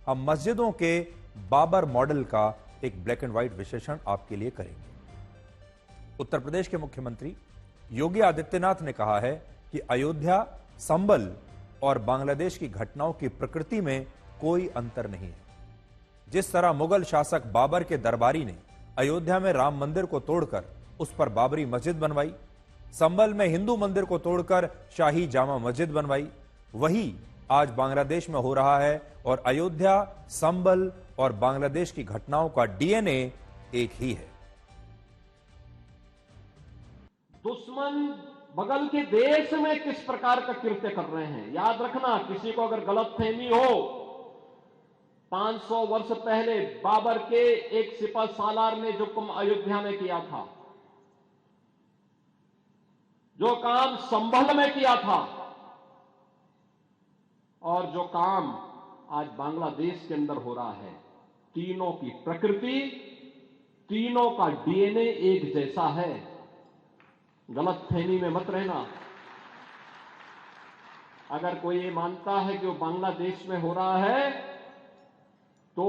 हम मस्जिदों के बाबर मॉडल का एक ब्लैक एंड व्हाइट विश्लेषण आपके लिए करेंगे। उत्तर प्रदेश के मुख्यमंत्री योगी आदित्यनाथ ने कहा है कि अयोध्या, संभल और बांग्लादेश की घटनाओं की प्रकृति में कोई अंतर नहीं है। जिस तरह मुगल शासक बाबर के दरबारी ने अयोध्या में राम मंदिर को तोड़कर उस पर बाबरी मस्जिद बनवाई, संभल में हिंदू मंदिर को तोड़कर शाही जामा मस्जिद बनवाई, वही आज बांग्लादेश में हो रहा है और अयोध्या, संभल और बांग्लादेश की घटनाओं का डीएनए एक ही है। दुश्मन बगल के देश में किस प्रकार का कृत्य कर रहे हैं, याद रखना। किसी को अगर गलतफहमी हो, 500 वर्ष पहले बाबर के एक सिपह सालार ने जो काम अयोध्या में किया था, जो काम संभल में किया था और जो काम आज बांग्लादेश के अंदर हो रहा है, तीनों की प्रकृति, तीनों का डीएनए एक जैसा है। गलतफहमी में मत रहना। अगर कोई ये मानता है कि वो बांग्लादेश में हो रहा है, तो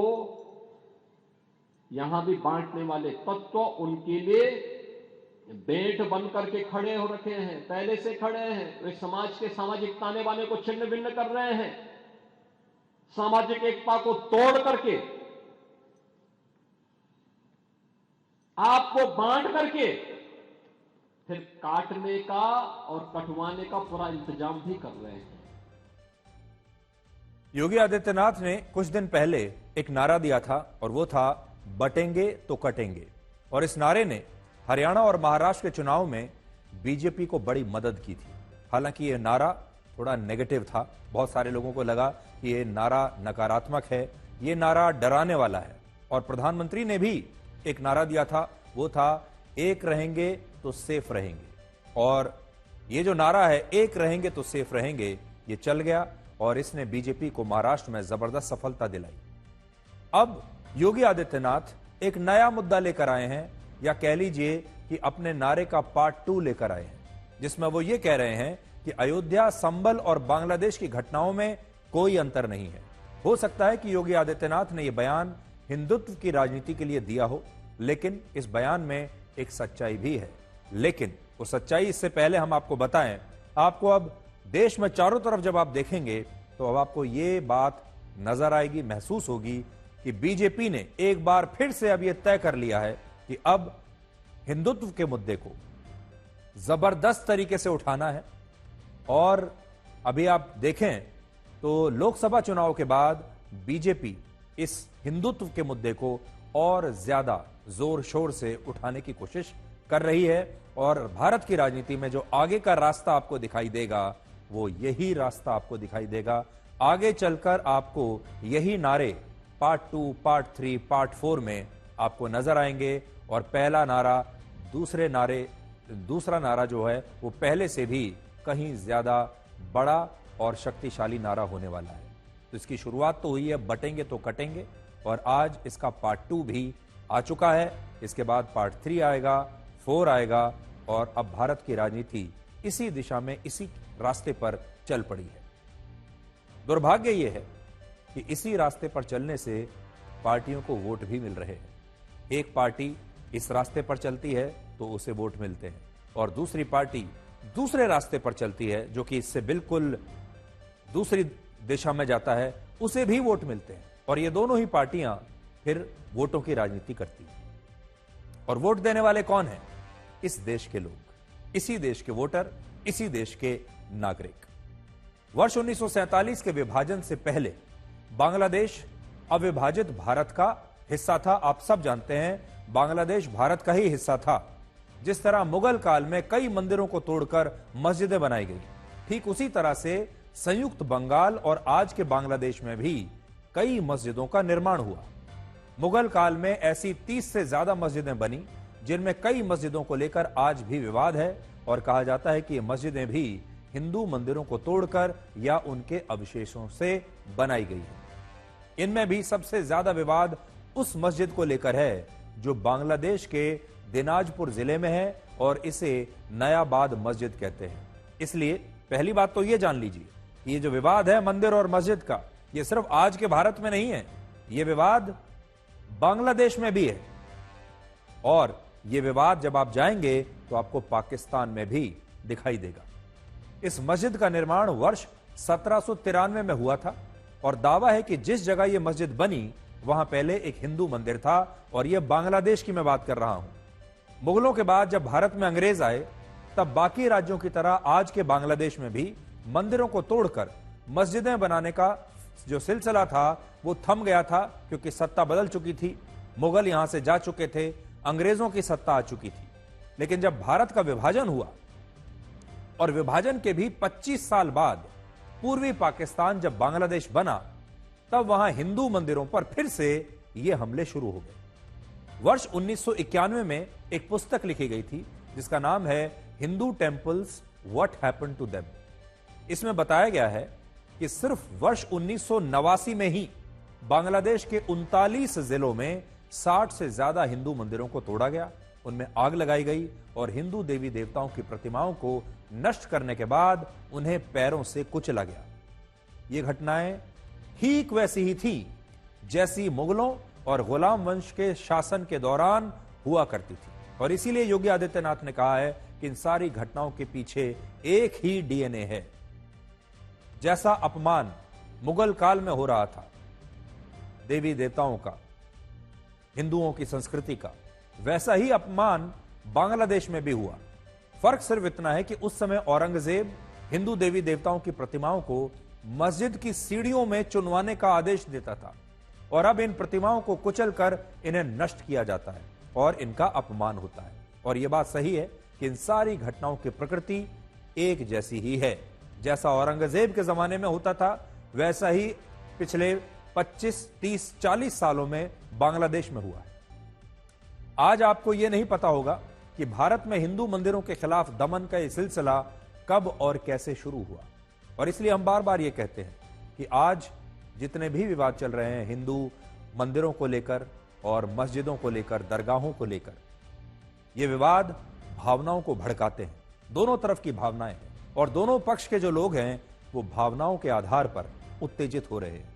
यहां भी बांटने वाले तत्व उनके लिए बेट बन करके खड़े हो रखे हैं, पहले से खड़े हैं। वे समाज के सामाजिक ताने बाने को छिन्न भिन्न कर रहे हैं, सामाजिक एकता को तोड़ करके, आपको बांट करके फिर काटने का और कटवाने का पूरा इंतजाम भी कर रहे हैं। योगी आदित्यनाथ ने कुछ दिन पहले एक नारा दिया था और वो था बटेंगे तो कटेंगे, और इस नारे ने हरियाणा और महाराष्ट्र के चुनाव में बीजेपी को बड़ी मदद की थी। हालांकि यह नारा थोड़ा नेगेटिव था, बहुत सारे लोगों को लगा कि यह नारा नकारात्मक है, यह नारा डराने वाला है। और प्रधानमंत्री ने भी एक नारा दिया था, वो था एक रहेंगे तो सेफ रहेंगे। और ये जो नारा है एक रहेंगे तो सेफ रहेंगे, ये चल गया और इसने बीजेपी को महाराष्ट्र में जबरदस्त सफलता दिलाई। अब योगी आदित्यनाथ एक नया मुद्दा लेकर आए हैं, या कह लीजिए कि अपने नारे का पार्ट 2 लेकर आए हैं, जिसमें वो ये कह रहे हैं कि अयोध्या, संभल और बांग्लादेश की घटनाओं में कोई अंतर नहीं है। हो सकता है कि योगी आदित्यनाथ ने यह बयान हिंदुत्व की राजनीति के लिए दिया हो, लेकिन इस बयान में एक सच्चाई भी है। लेकिन वो सच्चाई इससे पहले हम आपको बताएं, आपको अब देश में चारों तरफ जब आप देखेंगे तो अब आपको ये बात नजर आएगी, महसूस होगी कि बीजेपी ने एक बार फिर से अब यह तय कर लिया है कि अब हिंदुत्व के मुद्दे को जबरदस्त तरीके से उठाना है। और अभी आप देखें तो लोकसभा चुनाव के बाद बीजेपी इस हिंदुत्व के मुद्दे को और ज्यादा जोर शोर से उठाने की कोशिश कर रही है। और भारत की राजनीति में जो आगे का रास्ता आपको दिखाई देगा, वो यही रास्ता आपको दिखाई देगा। आगे चलकर आपको यही नारे पार्ट 2, पार्ट 3, पार्ट 4 में आपको नजर आएंगे। और पहला नारा, दूसरा नारा जो है वो पहले से भी कहीं ज्यादा बड़ा और शक्तिशाली नारा होने वाला है। तो इसकी शुरुआत तो हुई है बटेंगे तो कटेंगे, और आज इसका पार्ट 2 भी आ चुका है। इसके बाद पार्ट 3 आएगा, 4 आएगा, और अब भारत की राजनीति इसी दिशा में, इसी रास्ते पर चल पड़ी है। दुर्भाग्य यह है कि इसी रास्ते पर चलने से पार्टियों को वोट भी मिल रहे हैं। एक पार्टी इस रास्ते पर चलती है तो उसे वोट मिलते हैं, और दूसरी पार्टी दूसरे रास्ते पर चलती है जो कि इससे बिल्कुल दूसरी दिशा में जाता है, उसे भी वोट मिलते हैं। और ये दोनों ही पार्टियां फिर वोटों की राजनीति करती हैं। और वोट देने वाले कौन हैं? इस देश के लोग, इसी देश के वोटर, इसी देश के नागरिक। वर्ष 1947 के विभाजन से पहले बांग्लादेश अविभाजित भारत का हिस्सा था। आप सब जानते हैं बांग्लादेश भारत का ही हिस्सा था। जिस तरह मुगल काल में कई मंदिरों को तोड़कर मस्जिदें बनाई गई, ठीक उसी तरह से संयुक्त बंगाल और आज के बांग्लादेश में भी कई मस्जिदों का निर्माण हुआ। मुगल काल में ऐसी 30 से ज्यादा मस्जिदें बनी, जिनमें कई मस्जिदों को लेकर आज भी विवाद है, और कहा जाता है कि ये मस्जिदें भी हिंदू मंदिरों को तोड़कर या उनके अवशेषों से बनाई गई है। इनमें भी सबसे ज्यादा विवाद उस मस्जिद को लेकर है जो बांग्लादेश के दिनाजपुर जिले में है, और इसे नयाबाद मस्जिद कहते हैं। इसलिए पहली बात तो यह जान लीजिए कि ये जो विवाद है मंदिर और मस्जिद का, यह सिर्फ आज के भारत में नहीं है, यह विवाद बांग्लादेश में भी है। और यह विवाद जब आप जाएंगे तो आपको पाकिस्तान में भी दिखाई देगा। इस मस्जिद का निर्माण वर्ष 1793 में हुआ था और दावा है कि जिस जगह यह मस्जिद बनी वहां पहले एक हिंदू मंदिर था, और यह बांग्लादेश की मैं बात कर रहा हूं। मुगलों के बाद जब भारत में अंग्रेज आए तब बाकी राज्यों की तरह आज के बांग्लादेश में भी मंदिरों को तोड़कर मस्जिदें बनाने का जो सिलसिला था वो थम गया था, क्योंकि सत्ता बदल चुकी थी, मुगल यहां से जा चुके थे, अंग्रेजों की सत्ता आ चुकी थी। लेकिन जब भारत का विभाजन हुआ और विभाजन के भी 25 साल बाद पूर्वी पाकिस्तान जब बांग्लादेश बना, तब वहां हिंदू मंदिरों पर फिर से ये हमले शुरू हो गए। वर्ष 1991 में एक पुस्तक लिखी गई थी जिसका नाम है Hindu temples what happened to them. इसमें बताया गया है कि सिर्फ वर्ष 1989 में ही बांग्लादेश के 39 जिलों में 60 से ज्यादा हिंदू मंदिरों को तोड़ा गया, उनमें आग लगाई गई और हिंदू देवी देवताओं की प्रतिमाओं को नष्ट करने के बाद उन्हें पैरों से कुचला गया। ये घटनाएं ठीक वैसी ही थी जैसी मुगलों और गुलाम वंश के शासन के दौरान हुआ करती थी, और इसीलिए योगी आदित्यनाथ ने कहा है कि इन सारी घटनाओं के पीछे एक ही डीएनए है। जैसा अपमान मुगल काल में हो रहा था देवी देवताओं का, हिंदुओं की संस्कृति का, वैसा ही अपमान बांग्लादेश में भी हुआ। फर्क सिर्फ इतना है कि उस समय औरंगजेब हिंदू देवी देवताओं की प्रतिमाओं को मस्जिद की सीढ़ियों में चुनवाने का आदेश देता था, और अब इन प्रतिमाओं को कुचलकर इन्हें नष्ट किया जाता है और इनका अपमान होता है। और यह बात सही है कि इन सारी घटनाओं की प्रकृति एक जैसी ही है। जैसा औरंगजेब के जमाने में होता था वैसा ही पिछले 25, 30, 40 सालों में बांग्लादेश में हुआ है। आज आपको यह नहीं पता होगा कि भारत में हिंदू मंदिरों के खिलाफ दमन का यह सिलसिला कब और कैसे शुरू हुआ, और इसलिए हम बार बार यह कहते हैं कि आज जितने भी विवाद चल रहे हैं हिंदू मंदिरों को लेकर और मस्जिदों को लेकर, दरगाहों को लेकर, ये विवाद भावनाओं को भड़काते हैं। दोनों तरफ की भावनाएं हैं और दोनों पक्ष के जो लोग हैं वो भावनाओं के आधार पर उत्तेजित हो रहे हैं।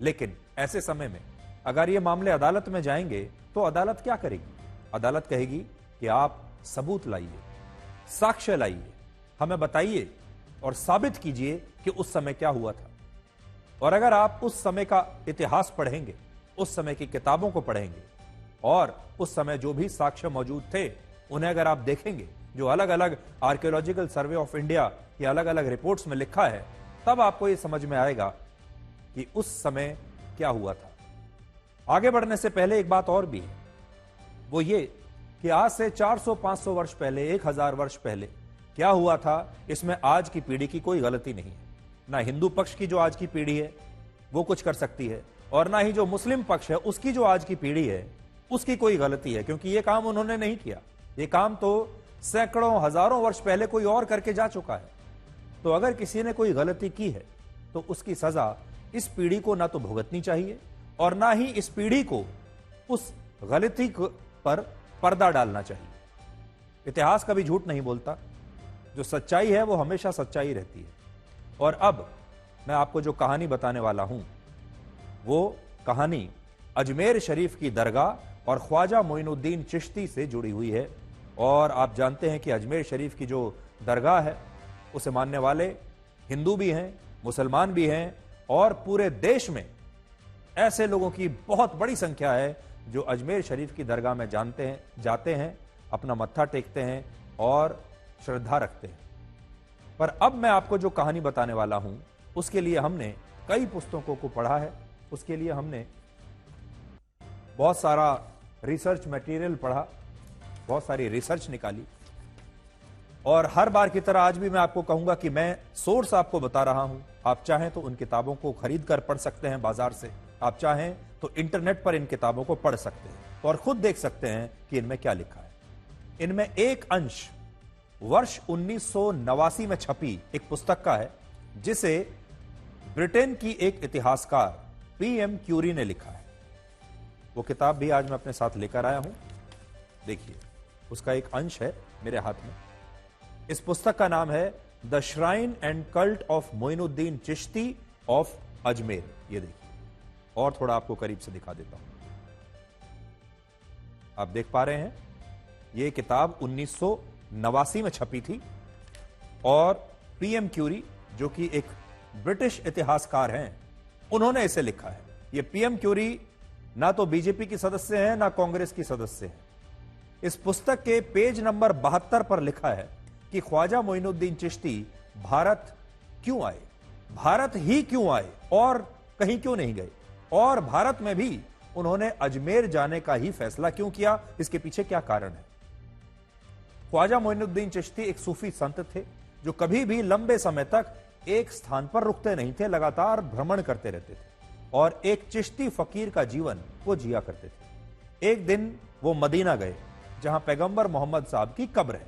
लेकिन ऐसे समय में अगर ये मामले अदालत में जाएंगे तो अदालत क्या करेगी? अदालत कहेगी कि आप सबूत लाइए, साक्ष्य लाइए, हमें बताइए और साबित कीजिए कि उस समय क्या हुआ था। और अगर आप उस समय का इतिहास पढ़ेंगे, उस समय की किताबों को पढ़ेंगे और उस समय जो भी साक्ष्य मौजूद थे उन्हें अगर आप देखेंगे, जो अलग अलग आर्कियोलॉजिकल सर्वे ऑफ इंडिया की अलग अलग रिपोर्ट्स में लिखा है, तब आपको यह समझ में आएगा कि उस समय क्या हुआ था। आगे बढ़ने से पहले एक बात और भी है, वो ये कि आज से 400-500 वर्ष पहले, 1000 वर्ष पहले क्या हुआ था, इसमें आज की पीढ़ी की कोई गलती नहीं है। ना हिंदू पक्ष की जो आज की पीढ़ी है वो कुछ कर सकती है, और ना ही जो मुस्लिम पक्ष है उसकी जो आज की पीढ़ी है उसकी कोई गलती है, क्योंकि ये काम उन्होंने नहीं किया। ये काम तो सैकड़ों हजारों वर्ष पहले कोई और करके जा चुका है। तो अगर किसी ने कोई गलती की है तो उसकी सजा इस पीढ़ी को ना तो भुगतनी चाहिए और ना ही इस पीढ़ी को उस गलती पर पर्दा डालना चाहिए। इतिहास कभी झूठ नहीं बोलता, जो सच्चाई है वो हमेशा सच्चाई रहती है। और अब मैं आपको जो कहानी बताने वाला हूं वो कहानी अजमेर शरीफ की दरगाह और ख्वाजा मोइनुद्दीन चिश्ती से जुड़ी हुई है। और आप जानते हैं कि अजमेर शरीफ की जो दरगाह है उसे मानने वाले हिंदू भी हैं, मुसलमान भी हैं, और पूरे देश में ऐसे लोगों की बहुत बड़ी संख्या है जो अजमेर शरीफ की दरगाह में जाते हैं, अपना मत्था टेकते हैं और श्रद्धा रखते हैं। पर अब मैं आपको जो कहानी बताने वाला हूं उसके लिए हमने कई पुस्तकों को पढ़ा है, उसके लिए हमने बहुत सारा रिसर्च मटेरियल पढ़ा, बहुत सारी रिसर्च निकाली, और हर बार की तरह आज भी मैं आपको कहूंगा कि मैं सोर्स आपको बता रहा हूं। आप चाहें तो उन किताबों को खरीद कर पढ़ सकते हैं बाजार से, आप चाहें तो इंटरनेट पर इन किताबों को पढ़ सकते हैं और खुद देख सकते हैं कि इनमें क्या लिखा है। इनमें एक अंश वर्ष 1989 में छपी एक पुस्तक का है जिसे ब्रिटेन की एक इतिहासकार PM क्यूरी ने लिखा है। वो किताब भी आज मैं अपने साथ लेकर आया हूं, देखिए उसका एक अंश है मेरे हाथ में। इस पुस्तक का नाम है the shrine and cult of Moinuddin Chishti of Ajmer. ये देखिए, और थोड़ा आपको करीब से दिखा देता हूं। आप देख पा रहे हैं, यह किताब 1989 में छपी थी और पीएम क्यूरी, जो कि एक ब्रिटिश इतिहासकार हैं, उन्होंने इसे लिखा है। यह पीएम क्यूरी ना तो बीजेपी की सदस्य हैं ना कांग्रेस की सदस्य हैं। इस पुस्तक के पेज नंबर 72 पर लिखा है कि ख्वाजा मोइनुद्दीन चिश्ती भारत क्यों आए, भारत ही क्यों आए और कहीं क्यों नहीं गए, और भारत में भी उन्होंने अजमेर जाने का ही फैसला क्यों किया, इसके पीछे क्या कारण है। ख्वाजा मोइनुद्दीन चिश्ती एक सूफी संत थे जो कभी भी लंबे समय तक एक स्थान पर रुकते नहीं थे, लगातार भ्रमण करते रहते थे और एक चिश्ती फकीर का जीवन वो जिया करते थे। एक दिन वो मदीना गए जहां पैगंबर मोहम्मद साहब की कब्र है।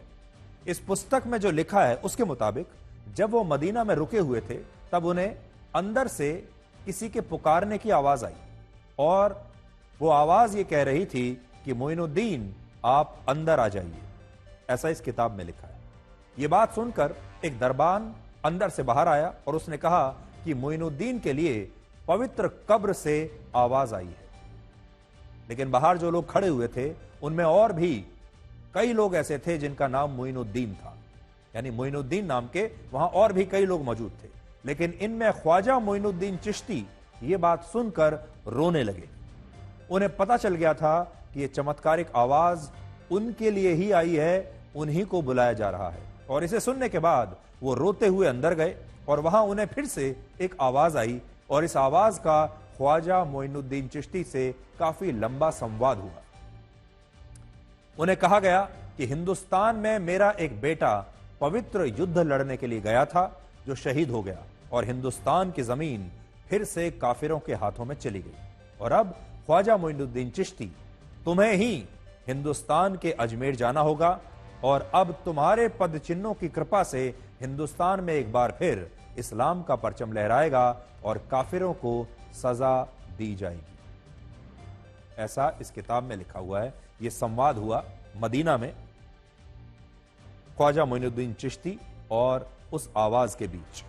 इस पुस्तक में जो लिखा है उसके मुताबिक जब वो मदीना में रुके हुए थे तब उन्हें अंदर से किसी के पुकारने की आवाज आई और वो आवाज ये कह रही थी कि मोइनुद्दीन आप अंदर आ जाइए। ऐसा इस किताब में लिखा है। ये बात सुनकर एक दरबान अंदर से बाहर आया और उसने कहा कि मोइनुद्दीन के लिए पवित्र कब्र से आवाज आई है। लेकिन बाहर जो लोग खड़े हुए थे उनमें और भी कई लोग ऐसे थे जिनका नाम मोइनुद्दीन था, यानी मोइनुद्दीन नाम के वहां और भी कई लोग मौजूद थे। लेकिन इनमें ख्वाजा मोइनुद्दीन चिश्ती ये बात सुनकर रोने लगे। उन्हें पता चल गया था कि यह चमत्कारिक आवाज उनके लिए ही आई है, उन्हीं को बुलाया जा रहा है। और इसे सुनने के बाद वो रोते हुए अंदर गए और वहां उन्हें फिर से एक आवाज आई और इस आवाज का ख्वाजा मोइनुद्दीन चिश्ती से काफी लंबा संवाद हुआ। उन्हें कहा गया कि हिंदुस्तान में मेरा एक बेटा पवित्र युद्ध लड़ने के लिए गया था जो शहीद हो गया और हिंदुस्तान की जमीन फिर से काफिरों के हाथों में चली गई और अब ख्वाजा मोइनुद्दीन चिश्ती तुम्हें ही हिंदुस्तान के अजमेर जाना होगा और अब तुम्हारे पद चिन्हों की कृपा से हिंदुस्तान में एक बार फिर इस्लाम का परचम लहराएगा और काफिरों को सजा दी जाएगी। ऐसा इस किताब में लिखा हुआ है। यह संवाद हुआ मदीना में ख्वाजा मोइनुद्दीन चिश्ती और उस आवाज के बीच।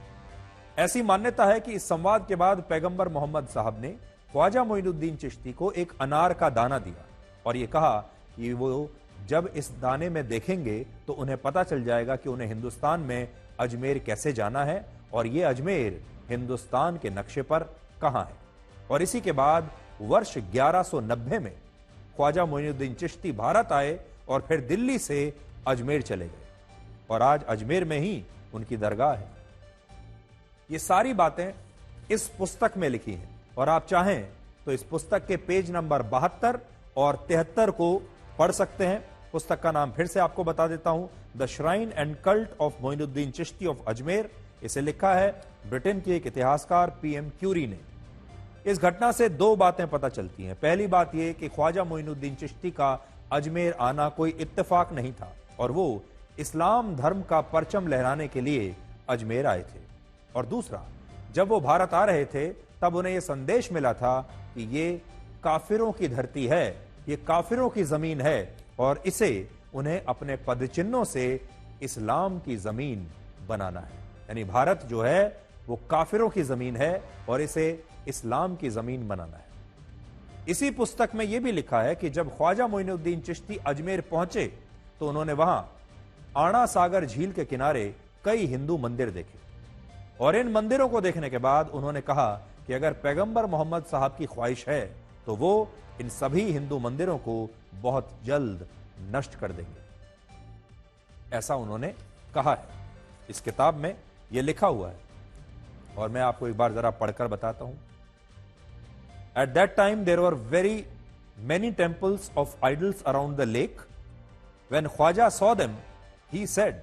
ऐसी मान्यता है कि इस संवाद के बाद पैगंबर मोहम्मद साहब ने ख्वाजा मोइनुद्दीन चिश्ती को एक अनार का दाना दिया और यह कहा कि वो जब इस दाने में देखेंगे तो उन्हें पता चल जाएगा कि उन्हें हिंदुस्तान में अजमेर कैसे जाना है और यह अजमेर हिंदुस्तान के नक्शे पर कहां है। और इसी के बाद वर्ष 1190 में ख्वाजा मोइनुद्दीन चिश्ती भारत आए और फिर दिल्ली से अजमेर चले गए और आज अजमेर में ही उनकी दरगाह है। ये सारी बातें इस पुस्तक में लिखी हैं और आप चाहें तो इस पुस्तक के पेज नंबर 72 और 73 को पढ़ सकते हैं। पुस्तक का नाम फिर से आपको बता देता हूं, the shrine and cult of Moinuddin Chishti of Ajmer. इसे लिखा है ब्रिटेन के एक इतिहासकार पीएम क्यूरी ने। इस घटना से दो बातें पता चलती हैं। पहली बात यह कि ख्वाजा मोइनुद्दीन चिश्ती का अजमेर आना कोई इत्तेफाक नहीं था और वो इस्लाम धर्म का परचम लहराने के लिए अजमेर आए थे। और दूसरा, जब वो भारत आ रहे थे तब उन्हें यह संदेश मिला था कि ये काफिरों की धरती है, ये काफिरों की जमीन है और इसे उन्हें अपने पदचिन्हों से इस्लाम की जमीन बनाना है। यानी भारत जो है वो काफिरों की जमीन है और इसे इस्लाम की जमीन बनाना है। इसी पुस्तक में यह भी लिखा है कि जब ख्वाजा मोइनुद्दीन चिश्ती अजमेर पहुंचे तो उन्होंने वहां आणा सागर झील के किनारे कई हिंदू मंदिर देखे और इन मंदिरों को देखने के बाद उन्होंने कहा कि अगर पैगंबर मोहम्मद साहब की ख्वाहिश है तो वो इन सभी हिंदू मंदिरों को बहुत जल्द नष्ट कर देंगे। ऐसा उन्होंने कहा है। इस किताब में यह लिखा हुआ है और मैं आपको एक बार जरा पढ़कर बताता हूं। At that time there were very many temples of idols around the lake. When Khwaja saw them he said,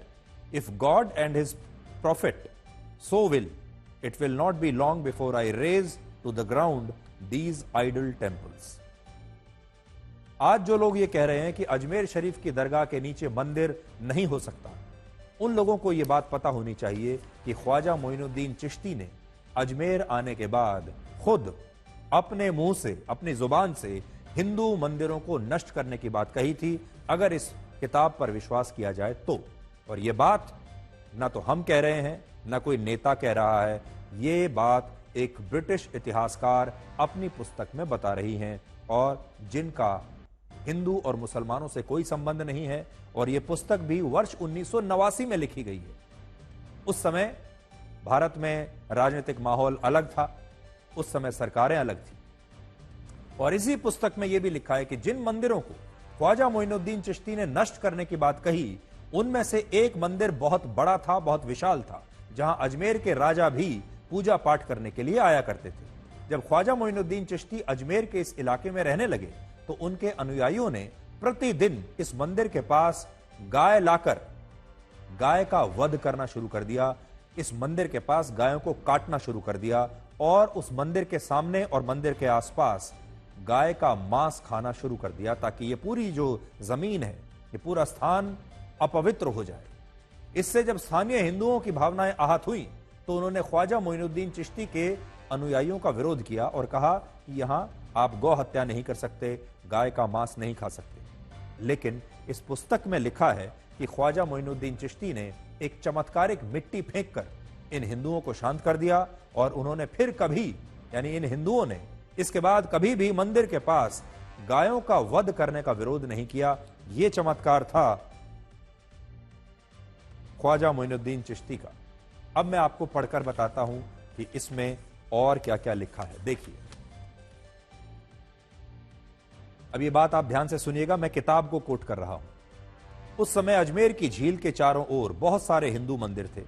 if God and his prophet so it will not be long before I raise to the ground these idol temples। आज जो लोग ये कह रहे हैं कि अजमेर शरीफ की दरगाह के नीचे मंदिर नहीं हो सकता, उन लोगों को यह बात पता होनी चाहिए कि ख्वाजा मोइनुद्दीन चिश्ती ने अजमेर आने के बाद खुद अपने मुंह से, अपनी जुबान से हिंदू मंदिरों को नष्ट करने की बात कही थी, अगर इस किताब पर विश्वास किया जाए तो। और यह बात ना तो हम कह रहे हैं, ना कोई नेता कह रहा है, ये बात एक ब्रिटिश इतिहासकार अपनी पुस्तक में बता रही हैं और जिनका हिंदू और मुसलमानों से कोई संबंध नहीं है। और यह पुस्तक भी वर्ष 1989 में लिखी गई है। उस समय भारत में राजनीतिक माहौल अलग था, उस समय सरकारें अलग थी। और इसी पुस्तक में यह भी लिखा है कि जिन मंदिरों को ख्वाजा मोइनुद्दीन चिश्ती ने नष्ट करने की बात कही, उनमें से एक मंदिर बहुत बड़ा था, बहुत विशाल था, जहां अजमेर के राजा भी पूजा पाठ करने के लिए आया करते थे। जब ख्वाजा मोइनुद्दीन चिश्ती अजमेर के इस इलाके में रहने लगे तो उनके अनुयायियों ने प्रतिदिन इस मंदिर के पास गाय लाकर गाय का वध करना शुरू कर दिया। इस मंदिर के पास गायों को काटना शुरू कर दिया और उस मंदिर के सामने और मंदिर के आसपास गाय का मांस खाना शुरू कर दिया, ताकि ये पूरी जो जमीन है, ये पूरा स्थान अपवित्र हो जाए। इससे जब स्थानीय हिंदुओं की भावनाएं आहत हुई तो उन्होंने ख्वाजा मोइनुद्दीन चिश्ती के अनुयायियों का विरोध किया और कहा कि यहां आप गौ हत्या नहीं कर सकते, गाय का मांस नहीं खा सकते। लेकिन इस पुस्तक में लिखा है कि ख्वाजा मोइनुद्दीन चिश्ती ने एक चमत्कारिक मिट्टी फेंककर इन हिंदुओं को शांत कर दिया और उन्होंने फिर कभी, यानी इन हिंदुओं ने इसके बाद कभी भी मंदिर के पास गायों का वध करने का विरोध नहीं किया। यह चमत्कार था ख्वाजा मोइनुद्दीन चिश्ती का। अब मैं आपको पढ़कर बताता हूं कि इसमें और क्या क्या लिखा है। देखिए, अब ये बात आप ध्यान से सुनिएगा, मैं किताब को कोट कर रहा हूं। उस समय अजमेर की झील के चारों ओर बहुत सारे हिंदू मंदिर थे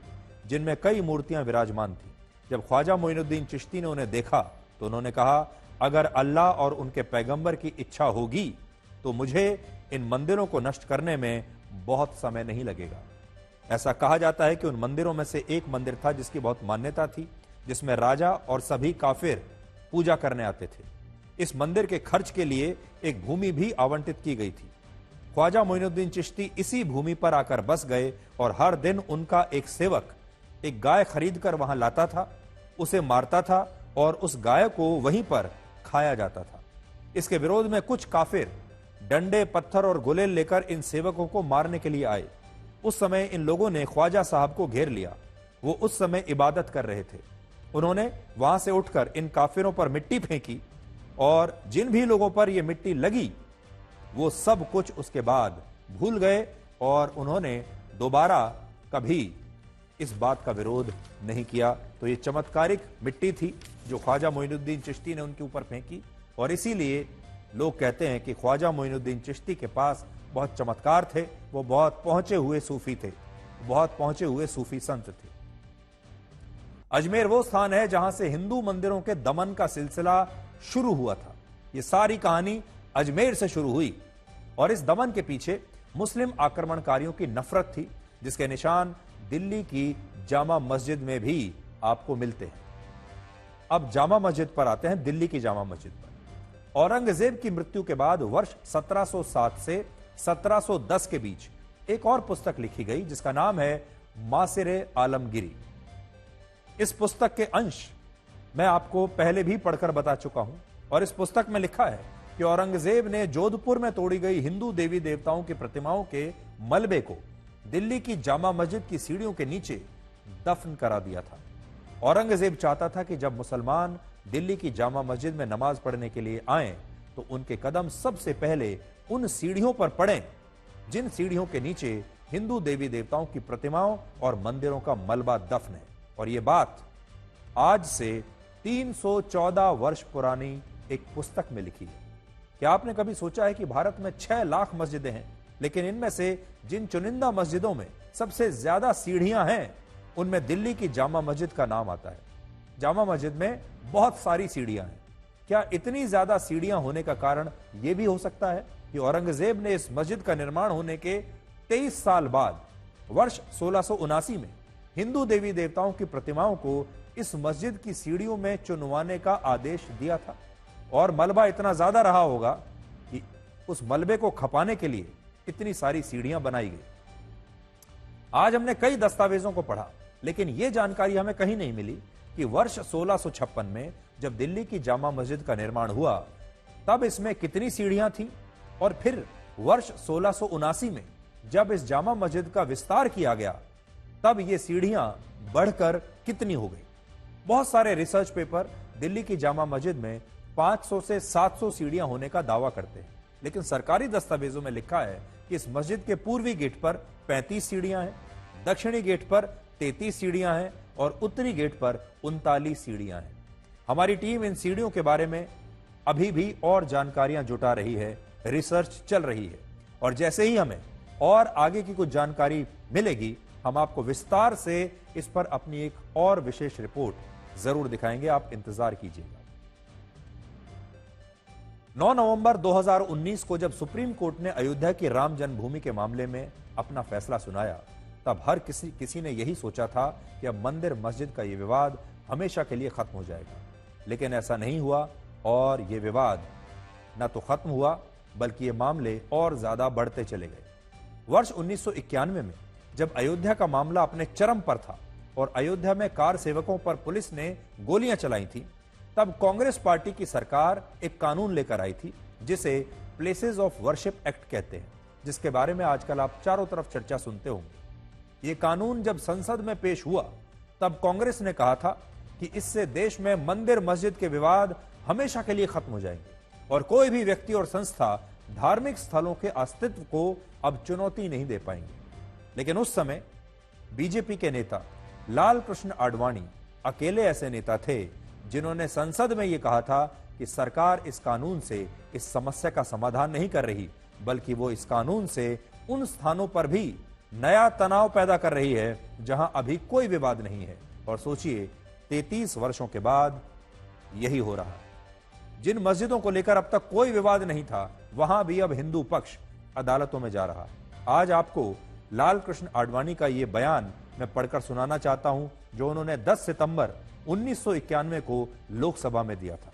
जिनमें कई मूर्तियां विराजमान थी। जब ख्वाजा मोइनुद्दीन चिश्ती ने उन्हें देखा तो उन्होंने कहा, अगर अल्लाह और उनके पैगंबर की इच्छा होगी तो मुझे इन मंदिरों को नष्ट करने में बहुत समय नहीं लगेगा। ऐसा कहा जाता है कि उन मंदिरों में से एक मंदिर था जिसकी बहुत मान्यता थी, जिसमें राजा और सभी काफिर पूजा करने आते थे। इस मंदिर के खर्च के लिए एक भूमि भी आवंटित की गई थी। ख्वाजा मोइनुद्दीन चिश्ती इसी भूमि पर आकर बस गए और हर दिन उनका एक सेवक एक गाय खरीदकर वहां लाता था, उसे मारता था और उस गाय को वहीं पर खाया जाता था। इसके विरोध में कुछ काफिर डंडे, पत्थर और गुलेल लेकर इन सेवकों को मारने के लिए आए। उस समय इन लोगों ने ख्वाजा साहब को घेर लिया। वो उस समय इबादत कर रहे थे। उन्होंने वहां से उठकर इन काफिरों पर मिट्टी फेंकी और जिन भी लोगों पर यह मिट्टी लगी वो सब कुछ उसके बाद भूल गए और उन्होंने दोबारा कभी इस बात का विरोध नहीं किया। तो ये चमत्कारिक मिट्टी थी जो ख्वाजा मोइनुद्दीन चिश्ती ने उनके ऊपर फेंकी और इसीलिए लोग कहते हैं कि ख्वाजा मोइनुद्दीन चिश्ती के पास बहुत चमत्कार थे। वो बहुत पहुंचे हुए सूफी थे, बहुत पहुंचे हुए सूफी संत थे। अजमेर वो स्थान है जहां से हिंदू मंदिरों के दमन का सिलसिला शुरू हुआ था। ये सारी कहानी अजमेर से शुरू हुई और इस दमन के पीछे मुस्लिम आक्रमणकारियों की नफरत थी, जिसके निशान दिल्ली की जामा मस्जिद में भी आपको मिलते हैं। अब जामा मस्जिद पर आते हैं, दिल्ली की जामा मस्जिद पर। औरंगजेब की मृत्यु के बाद वर्ष 1707 से 1710 के बीच एक और पुस्तक लिखी गई जिसका नाम है मासिरे आलमगिरी। इस पुस्तक के अंश मैं आपको पहले भी पढ़कर बता चुका हूं और इस पुस्तक में लिखा है कि औरंगजेब ने जोधपुर में तोड़ी गई हिंदू देवी देवताओं की प्रतिमाओं के मलबे को दिल्ली की जामा मस्जिद की सीढ़ियों के नीचे दफन करा दिया था। औरंगजेब चाहता था कि जब मुसलमान दिल्ली की जामा मस्जिद में नमाज पढ़ने के लिए आएं तो उनके कदम सबसे पहले उन सीढ़ियों पर पड़ें जिन सीढ़ियों के नीचे हिंदू देवी देवताओं की प्रतिमाओं और मंदिरों का मलबा दफन है। और यह बात आज से 314 वर्ष पुरानी एक पुस्तक में लिखी है। क्या आपने कभी सोचा है कि भारत में 6 लाख मस्जिदें हैं, लेकिन इनमें से जिन चुनिंदा मस्जिदों में सबसे ज्यादा सीढ़ियां हैं उनमें दिल्ली की जामा मस्जिद का नाम आता है। जामा मस्जिद में बहुत सारी सीढ़ियां हैं। क्या इतनी ज्यादा सीढ़ियां होने का कारण यह भी हो सकता है कि औरंगजेब ने इस मस्जिद का निर्माण होने के 23 साल बाद वर्ष 1679 में हिंदू देवी देवताओं की प्रतिमाओं को इस मस्जिद की सीढ़ियों में चुनवाने का आदेश दिया था और मलबा इतना ज्यादा रहा होगा कि उस मलबे को खपाने के लिए इतनी सारी सीढ़ियां बनाई गई। आज हमने कई दस्तावेजों को पढ़ा, लेकिन यह जानकारी हमें कहीं नहीं मिली कि वर्ष 1656 में जब दिल्ली की जामा मस्जिद का निर्माण हुआ तब इसमें कितनी सीढ़ियां थीं और फिर वर्ष 1679 में जब इस जामा मस्जिद का विस्तार किया गया तब ये सीढ़ियां बढ़कर कितनी हो गई। बहुत सारे रिसर्च पेपर दिल्ली की जामा मस्जिद में 500 से 700 सीढ़ियां होने का दावा करते हैं, लेकिन सरकारी दस्तावेजों में लिखा है कि इस मस्जिद के पूर्वी गेट पर 35 सीढ़ियां हैं, दक्षिणी गेट पर 33 सीढ़ियां हैं और उत्तरी गेट पर 39 सीढ़ियां हैं। हमारी टीम इन सीढ़ियों के बारे में अभी भी और जानकारियां जुटा रही है, रिसर्च चल रही है और जैसे ही हमें और आगे की कुछ जानकारी मिलेगी हम आपको विस्तार से इस पर अपनी एक और विशेष रिपोर्ट जरूर दिखाएंगे। आप इंतजार कीजिएगा। 9 नवंबर 2019 को जब सुप्रीम कोर्ट ने अयोध्या की राम जन्मभूमि के मामले में अपना फैसला सुनाया, तब हर किसी ने यही सोचा था कि अब मंदिर मस्जिद का यह विवाद हमेशा के लिए खत्म हो जाएगा, लेकिन ऐसा नहीं हुआ और यह विवाद न तो खत्म हुआ बल्कि ये मामले और ज्यादा बढ़ते चले गए। वर्ष 1991 में जब अयोध्या का मामला अपने चरम पर था और अयोध्या में कार सेवकों पर पुलिस ने गोलियां चलाई थी, तब कांग्रेस पार्टी की सरकार एक कानून लेकर आई थी जिसे प्लेसेस ऑफ वर्शिप एक्ट कहते हैं, जिसके बारे में आजकल आप चारों तरफ चर्चा सुनते होंगे। यह कानून जब संसद में पेश हुआ तब कांग्रेस ने कहा था कि इससे देश में मंदिर मस्जिद के विवाद हमेशा के लिए खत्म हो जाएंगे और कोई भी व्यक्ति और संस्था धार्मिक स्थलों के अस्तित्व को अब चुनौती नहीं दे पाएंगे। लेकिन उस समय बीजेपी के नेता लाल कृष्ण आडवाणी अकेले ऐसे नेता थे जिन्होंने संसद में यह कहा था कि सरकार इस कानून से इस समस्या का समाधान नहीं कर रही, बल्कि वो इस कानून से उन स्थानों पर भी नया तनाव पैदा कर रही है जहां अभी कोई विवाद नहीं है। और सोचिए 33 वर्षों के बाद यही हो रहा है। जिन मस्जिदों को लेकर अब तक कोई विवाद नहीं था, वहां भी अब हिंदू पक्ष अदालतों में जा रहा है। आज आपको लाल कृष्ण आडवाणी का यह बयान मैं पढ़कर सुनाना चाहता हूं जो उन्होंने 10 सितंबर 1991 को लोकसभा में दिया था।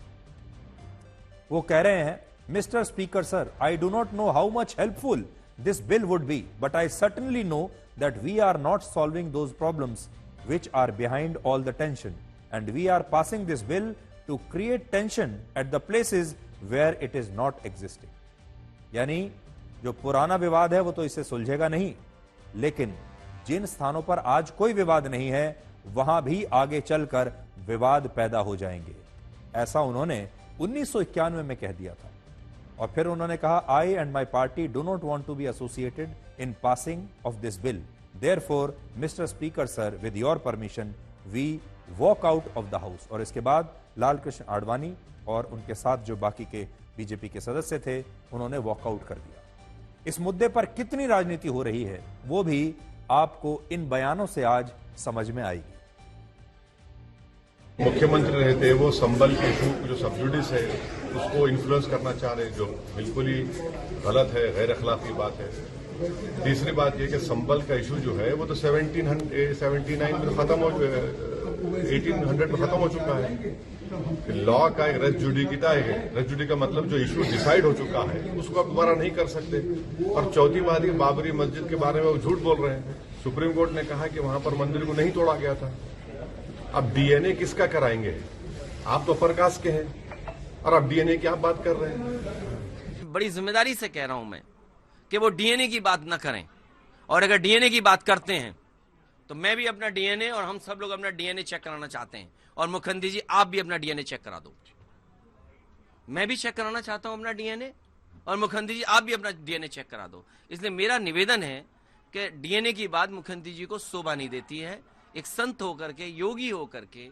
वो कह रहे हैं, mister speaker sir, I do not know how much helpful this bill would be, but I certainly know that we are not solving those problems which are behind all the tension, and we are passing this bill to create tension at the places where it is not existing. यानी जो पुराना विवाद है वो तो इससे सुलझेगा नहीं, लेकिन जिन स्थानों पर आज कोई विवाद नहीं है वहां भी आगे चलकर विवाद पैदा हो जाएंगे। ऐसा उन्होंने 1991 में कह दिया था। और फिर उन्होंने कहा, I and my party do not want to be associated in passing of this bill, Therefore, Mr. Speaker sir, with your permission, we walk out of the house. और इसके बाद लाल कृष्ण आडवाणी और उनके साथ जो बाकी के बीजेपी के सदस्य थे उन्होंने वॉकआउट कर दिया। इस मुद्दे पर कितनी राजनीति हो रही है वो भी आपको इन बयानों से आज समझ में आएगी। मुख्यमंत्री रहते वो संबल के इशू जो सब्सिडीज है उसको इन्फ्लुएंस करना चाह रहे, जो बिल्कुल ही गलत है, गैर अखलाकी बात है। तीसरी बात यह कि संबल का इशू जो है वो तो 1779 में खत्म हो 1800 में खत्म हो चुका है। लॉ का एक रेस जुडिकिटा है, रेस जुडी का मतलब जो इशू डिसाइड हो चुका है उसको आप दोबारा नहीं कर सकते। और चौथी बात है, बाबरी मस्जिद के बारे में वो झूठ बोल रहे हैं। सुप्रीम कोर्ट ने कहा कि वहां पर मंदिर को नहीं तोड़ा गया था। अब डीएनए किसका कराएंगे? आप तो प्रकाश के हैं और आप डीएनए की आप बात कर रहे हैं। बड़ी जिम्मेदारी से कह रहा हूं मैं कि वो डीएनए की बात ना करें, और अगर डीएनए की बात करते हैं तो मैं भी अपना डीएनए और हम सब लोग अपना डीएनए चेक कराना चाहते हैं। और मुखर्जी जी, आप भी अपना डीएनए चेक करा दो। मैं भी चेक कराना चाहता हूं अपना डीएनए, और मुखर्जी जी आप भी अपना डीएनए चेक करा दो। इसलिए मेरा निवेदन है कि डीएनए की बात मुखर्जी जी को शोभा नहीं देती है। एक संत होकर के, योगी होकर के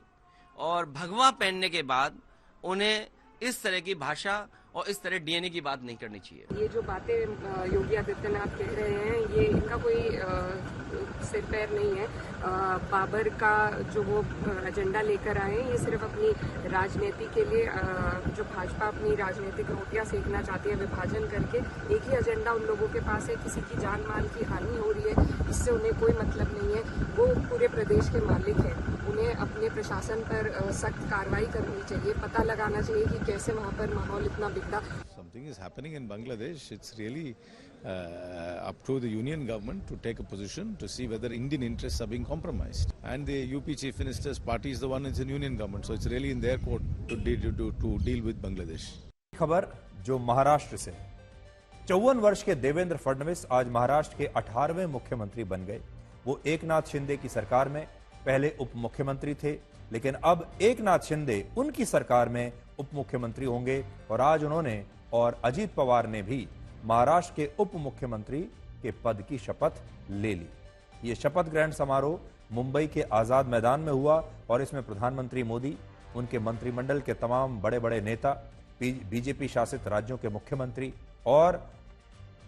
और भगवा पहनने के बाद उन्हें इस तरह की भाषा और इस तरह डीएनए की बात नहीं करनी चाहिए। ये जो बातें योगी आदित्यनाथ कह रहे हैं ये इनका कोई सिर पैर नहीं है। बाबर का जो वो एजेंडा लेकर आए ये सिर्फ अपनी राजनीति के लिए, जो भाजपा अपनी राजनीतिक रोटियां सेकना चाहती है विभाजन करके, एक ही एजेंडा उन लोगों के पास है। किसी की जान माल की हानि हो रही है इससे उन्हें कोई मतलब नहीं है। वो पूरे प्रदेश के मालिक हैं, उन्हें अपने प्रशासन पर सख्त कार्रवाई करनी चाहिए। पता लगाना चाहिए कि कैसे वहाँ पर माहौल इतना बिगड़ा। Something is happening in Bangladesh. It's really up to the union government to take a position to see whether Indian interests are being compromised. And the UP Chief Minister's party is the one that's in union government, so it's really in their court to deal with Bangladesh. खबर जो महाराष्ट्र से, 54 वर्ष के देवेंद्र फडणवीस आज महाराष्ट्र के 18वें मुख्यमंत्री बन गए। वो एकनाथ शिंदे की सरकार में पहले उप मुख्यमंत्री थे, लेकिन अब एकनाथ शिंदे उनकी सरकार में उप मुख्यमंत्री होंगे और आज उन्होंने और अजीत पवार ने भी महाराष्ट्र के उप मुख्यमंत्री के पद की शपथ ले ली। ये शपथ ग्रहण समारोह मुंबई के आजाद मैदान में हुआ और इसमें प्रधानमंत्री मोदी, उनके मंत्रिमंडल के तमाम बड़े बड़े नेता, बीजेपी शासित राज्यों के मुख्यमंत्री और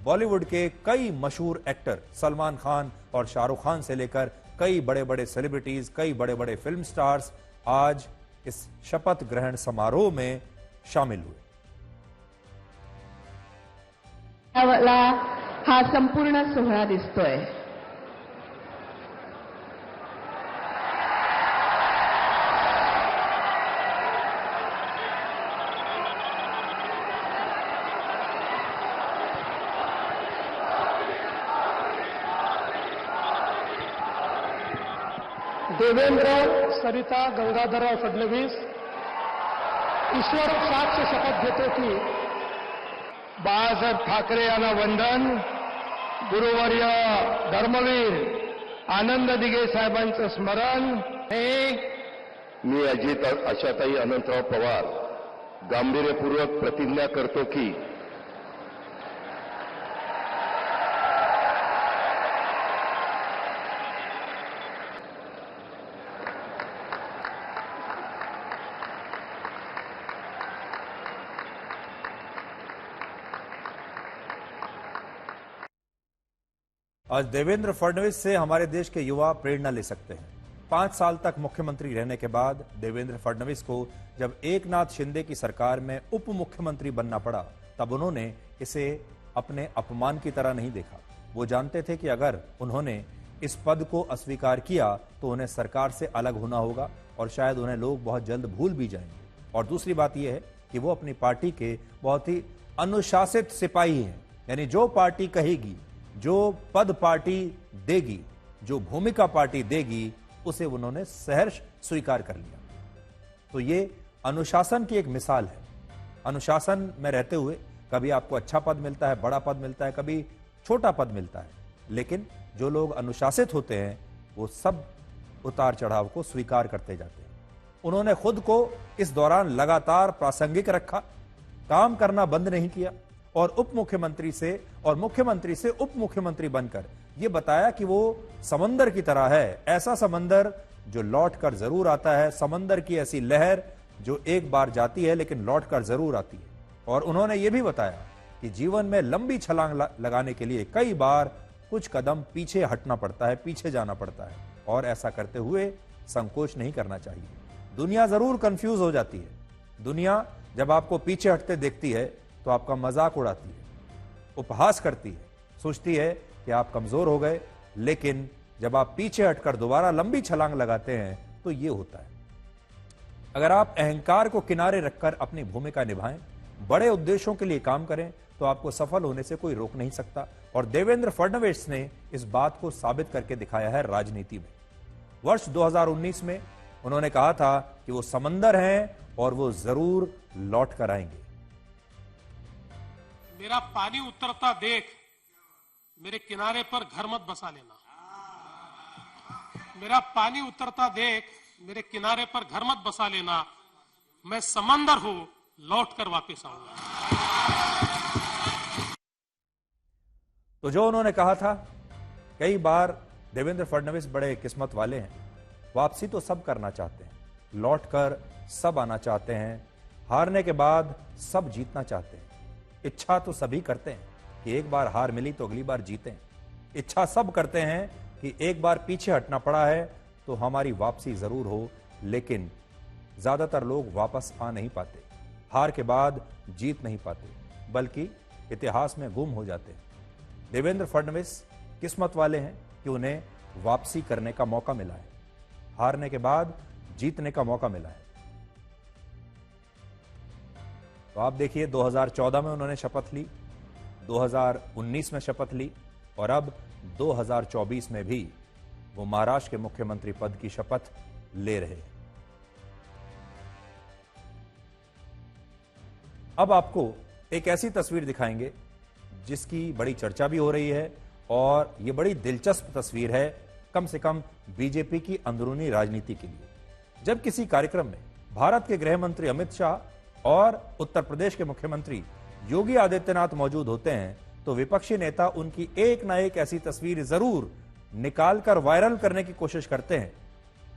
बॉलीवुड के कई मशहूर एक्टर सलमान खान और शाहरुख खान से लेकर कई बड़े बड़े सेलिब्रिटीज, कई बड़े बड़े फिल्म स्टार्स आज इस शपथ ग्रहण समारोह में शामिल हुए। हा संपूर्ण सोहळा दिसतोय। देवेंद्र सरिता गंगाधरराव फडणवीस ईश्वर साक्ष शपथ घेतो की बाळासाहेब ठाकरे यांना वंदन, गुरुवर्य धर्मवीर आनंद दिघे साहेबांचं स्मरण। मी अजित आशाताई अनंतराव पवार गांभीर्यपूर्वक प्रतिज्ञा करतो की आज देवेंद्र फडणवीस से हमारे देश के युवा प्रेरणा ले सकते हैं। 5 साल तक मुख्यमंत्री रहने के बाद देवेंद्र फडणवीस को जब एकनाथ शिंदे की सरकार में उप मुख्यमंत्री बनना पड़ा, तब उन्होंने इसे अपने अपमान की तरह नहीं देखा। वो जानते थे कि अगर उन्होंने इस पद को अस्वीकार किया तो उन्हें सरकार से अलग होना होगा और शायद उन्हें लोग बहुत जल्द भूल भी जाएंगे। और दूसरी बात यह है कि वो अपनी पार्टी के बहुत ही अनुशासित सिपाही हैं, यानी जो पार्टी कहेगी, जो पद पार्टी देगी, जो भूमिका पार्टी देगी, उसे उन्होंने सहर्ष स्वीकार कर लिया। तो ये अनुशासन की एक मिसाल है। अनुशासन में रहते हुए कभी आपको अच्छा पद मिलता है, बड़ा पद मिलता है, कभी छोटा पद मिलता है, लेकिन जो लोग अनुशासित होते हैं वो सब उतार चढ़ाव को स्वीकार करते जाते हैं। उन्होंने खुद को इस दौरान लगातार प्रासंगिक रखा, काम करना बंद नहीं किया और उप मुख्यमंत्री से और मुख्यमंत्री से उप मुख्यमंत्री बनकर यह बताया कि वो समंदर की तरह है, ऐसा समंदर जो लौट कर जरूर आता है, समंदर की ऐसी लहर जो एक बार जाती है लेकिन लौट कर जरूर आती है। और उन्होंने यह भी बताया कि जीवन में लंबी छलांग लगाने के लिए कई बार कुछ कदम पीछे हटना पड़ता है, पीछे जाना पड़ता है, और ऐसा करते हुए संकोच नहीं करना चाहिए। दुनिया जरूर कंफ्यूज हो जाती है। दुनिया जब आपको पीछे हटते देखती है तो आपका मजाक उड़ाती है, उपहास करती है, सोचती है कि आप कमजोर हो गए, लेकिन जब आप पीछे हटकर दोबारा लंबी छलांग लगाते हैं तो यह होता है। अगर आप अहंकार को किनारे रखकर अपनी भूमिका निभाएं, बड़े उद्देश्यों के लिए काम करें, तो आपको सफल होने से कोई रोक नहीं सकता। और देवेंद्र फडणवीस ने इस बात को साबित करके दिखाया है राजनीति में। वर्ष 2019 में उन्होंने कहा था कि वो समंदर हैं और वो जरूर लौट कर आएंगे। मेरा पानी उतरता देख मेरे किनारे पर घर मत बसा लेना। मेरा पानी उतरता देख मेरे किनारे पर घर मत बसा लेना। मैं समंदर हूं, लौट कर वापस आऊंगा। तो जो उन्होंने कहा था, कई बार देवेंद्र फडणवीस बड़े किस्मत वाले हैं। वापसी तो सब करना चाहते हैं, लौटकर सब आना चाहते हैं, हारने के बाद सब जीतना चाहते हैं। इच्छा तो सभी करते हैं कि एक बार हार मिली तो अगली बार जीतें। इच्छा सब करते हैं कि एक बार पीछे हटना पड़ा है तो हमारी वापसी जरूर हो, लेकिन ज्यादातर लोग वापस आ नहीं पाते, हार के बाद जीत नहीं पाते, बल्कि इतिहास में गुम हो जाते हैं। देवेंद्र फडणवीस किस्मत वाले हैं कि उन्हें वापसी करने का मौका मिला है, हारने के बाद जीतने का मौका मिला है। तो आप देखिए, 2014 में उन्होंने शपथ ली, 2019 में शपथ ली और अब 2024 में भी वो महाराष्ट्र के मुख्यमंत्री पद की शपथ ले रहे हैं। अब आपको एक ऐसी तस्वीर दिखाएंगे जिसकी बड़ी चर्चा भी हो रही है और ये बड़ी दिलचस्प तस्वीर है, कम से कम बीजेपी की अंदरूनी राजनीति के लिए। जब किसी कार्यक्रम में भारत के गृह मंत्री अमित शाह और उत्तर प्रदेश के मुख्यमंत्री योगी आदित्यनाथ मौजूद होते हैं तो विपक्षी नेता उनकी एक ना एक ऐसी तस्वीर जरूर निकालकर वायरल करने की कोशिश करते हैं,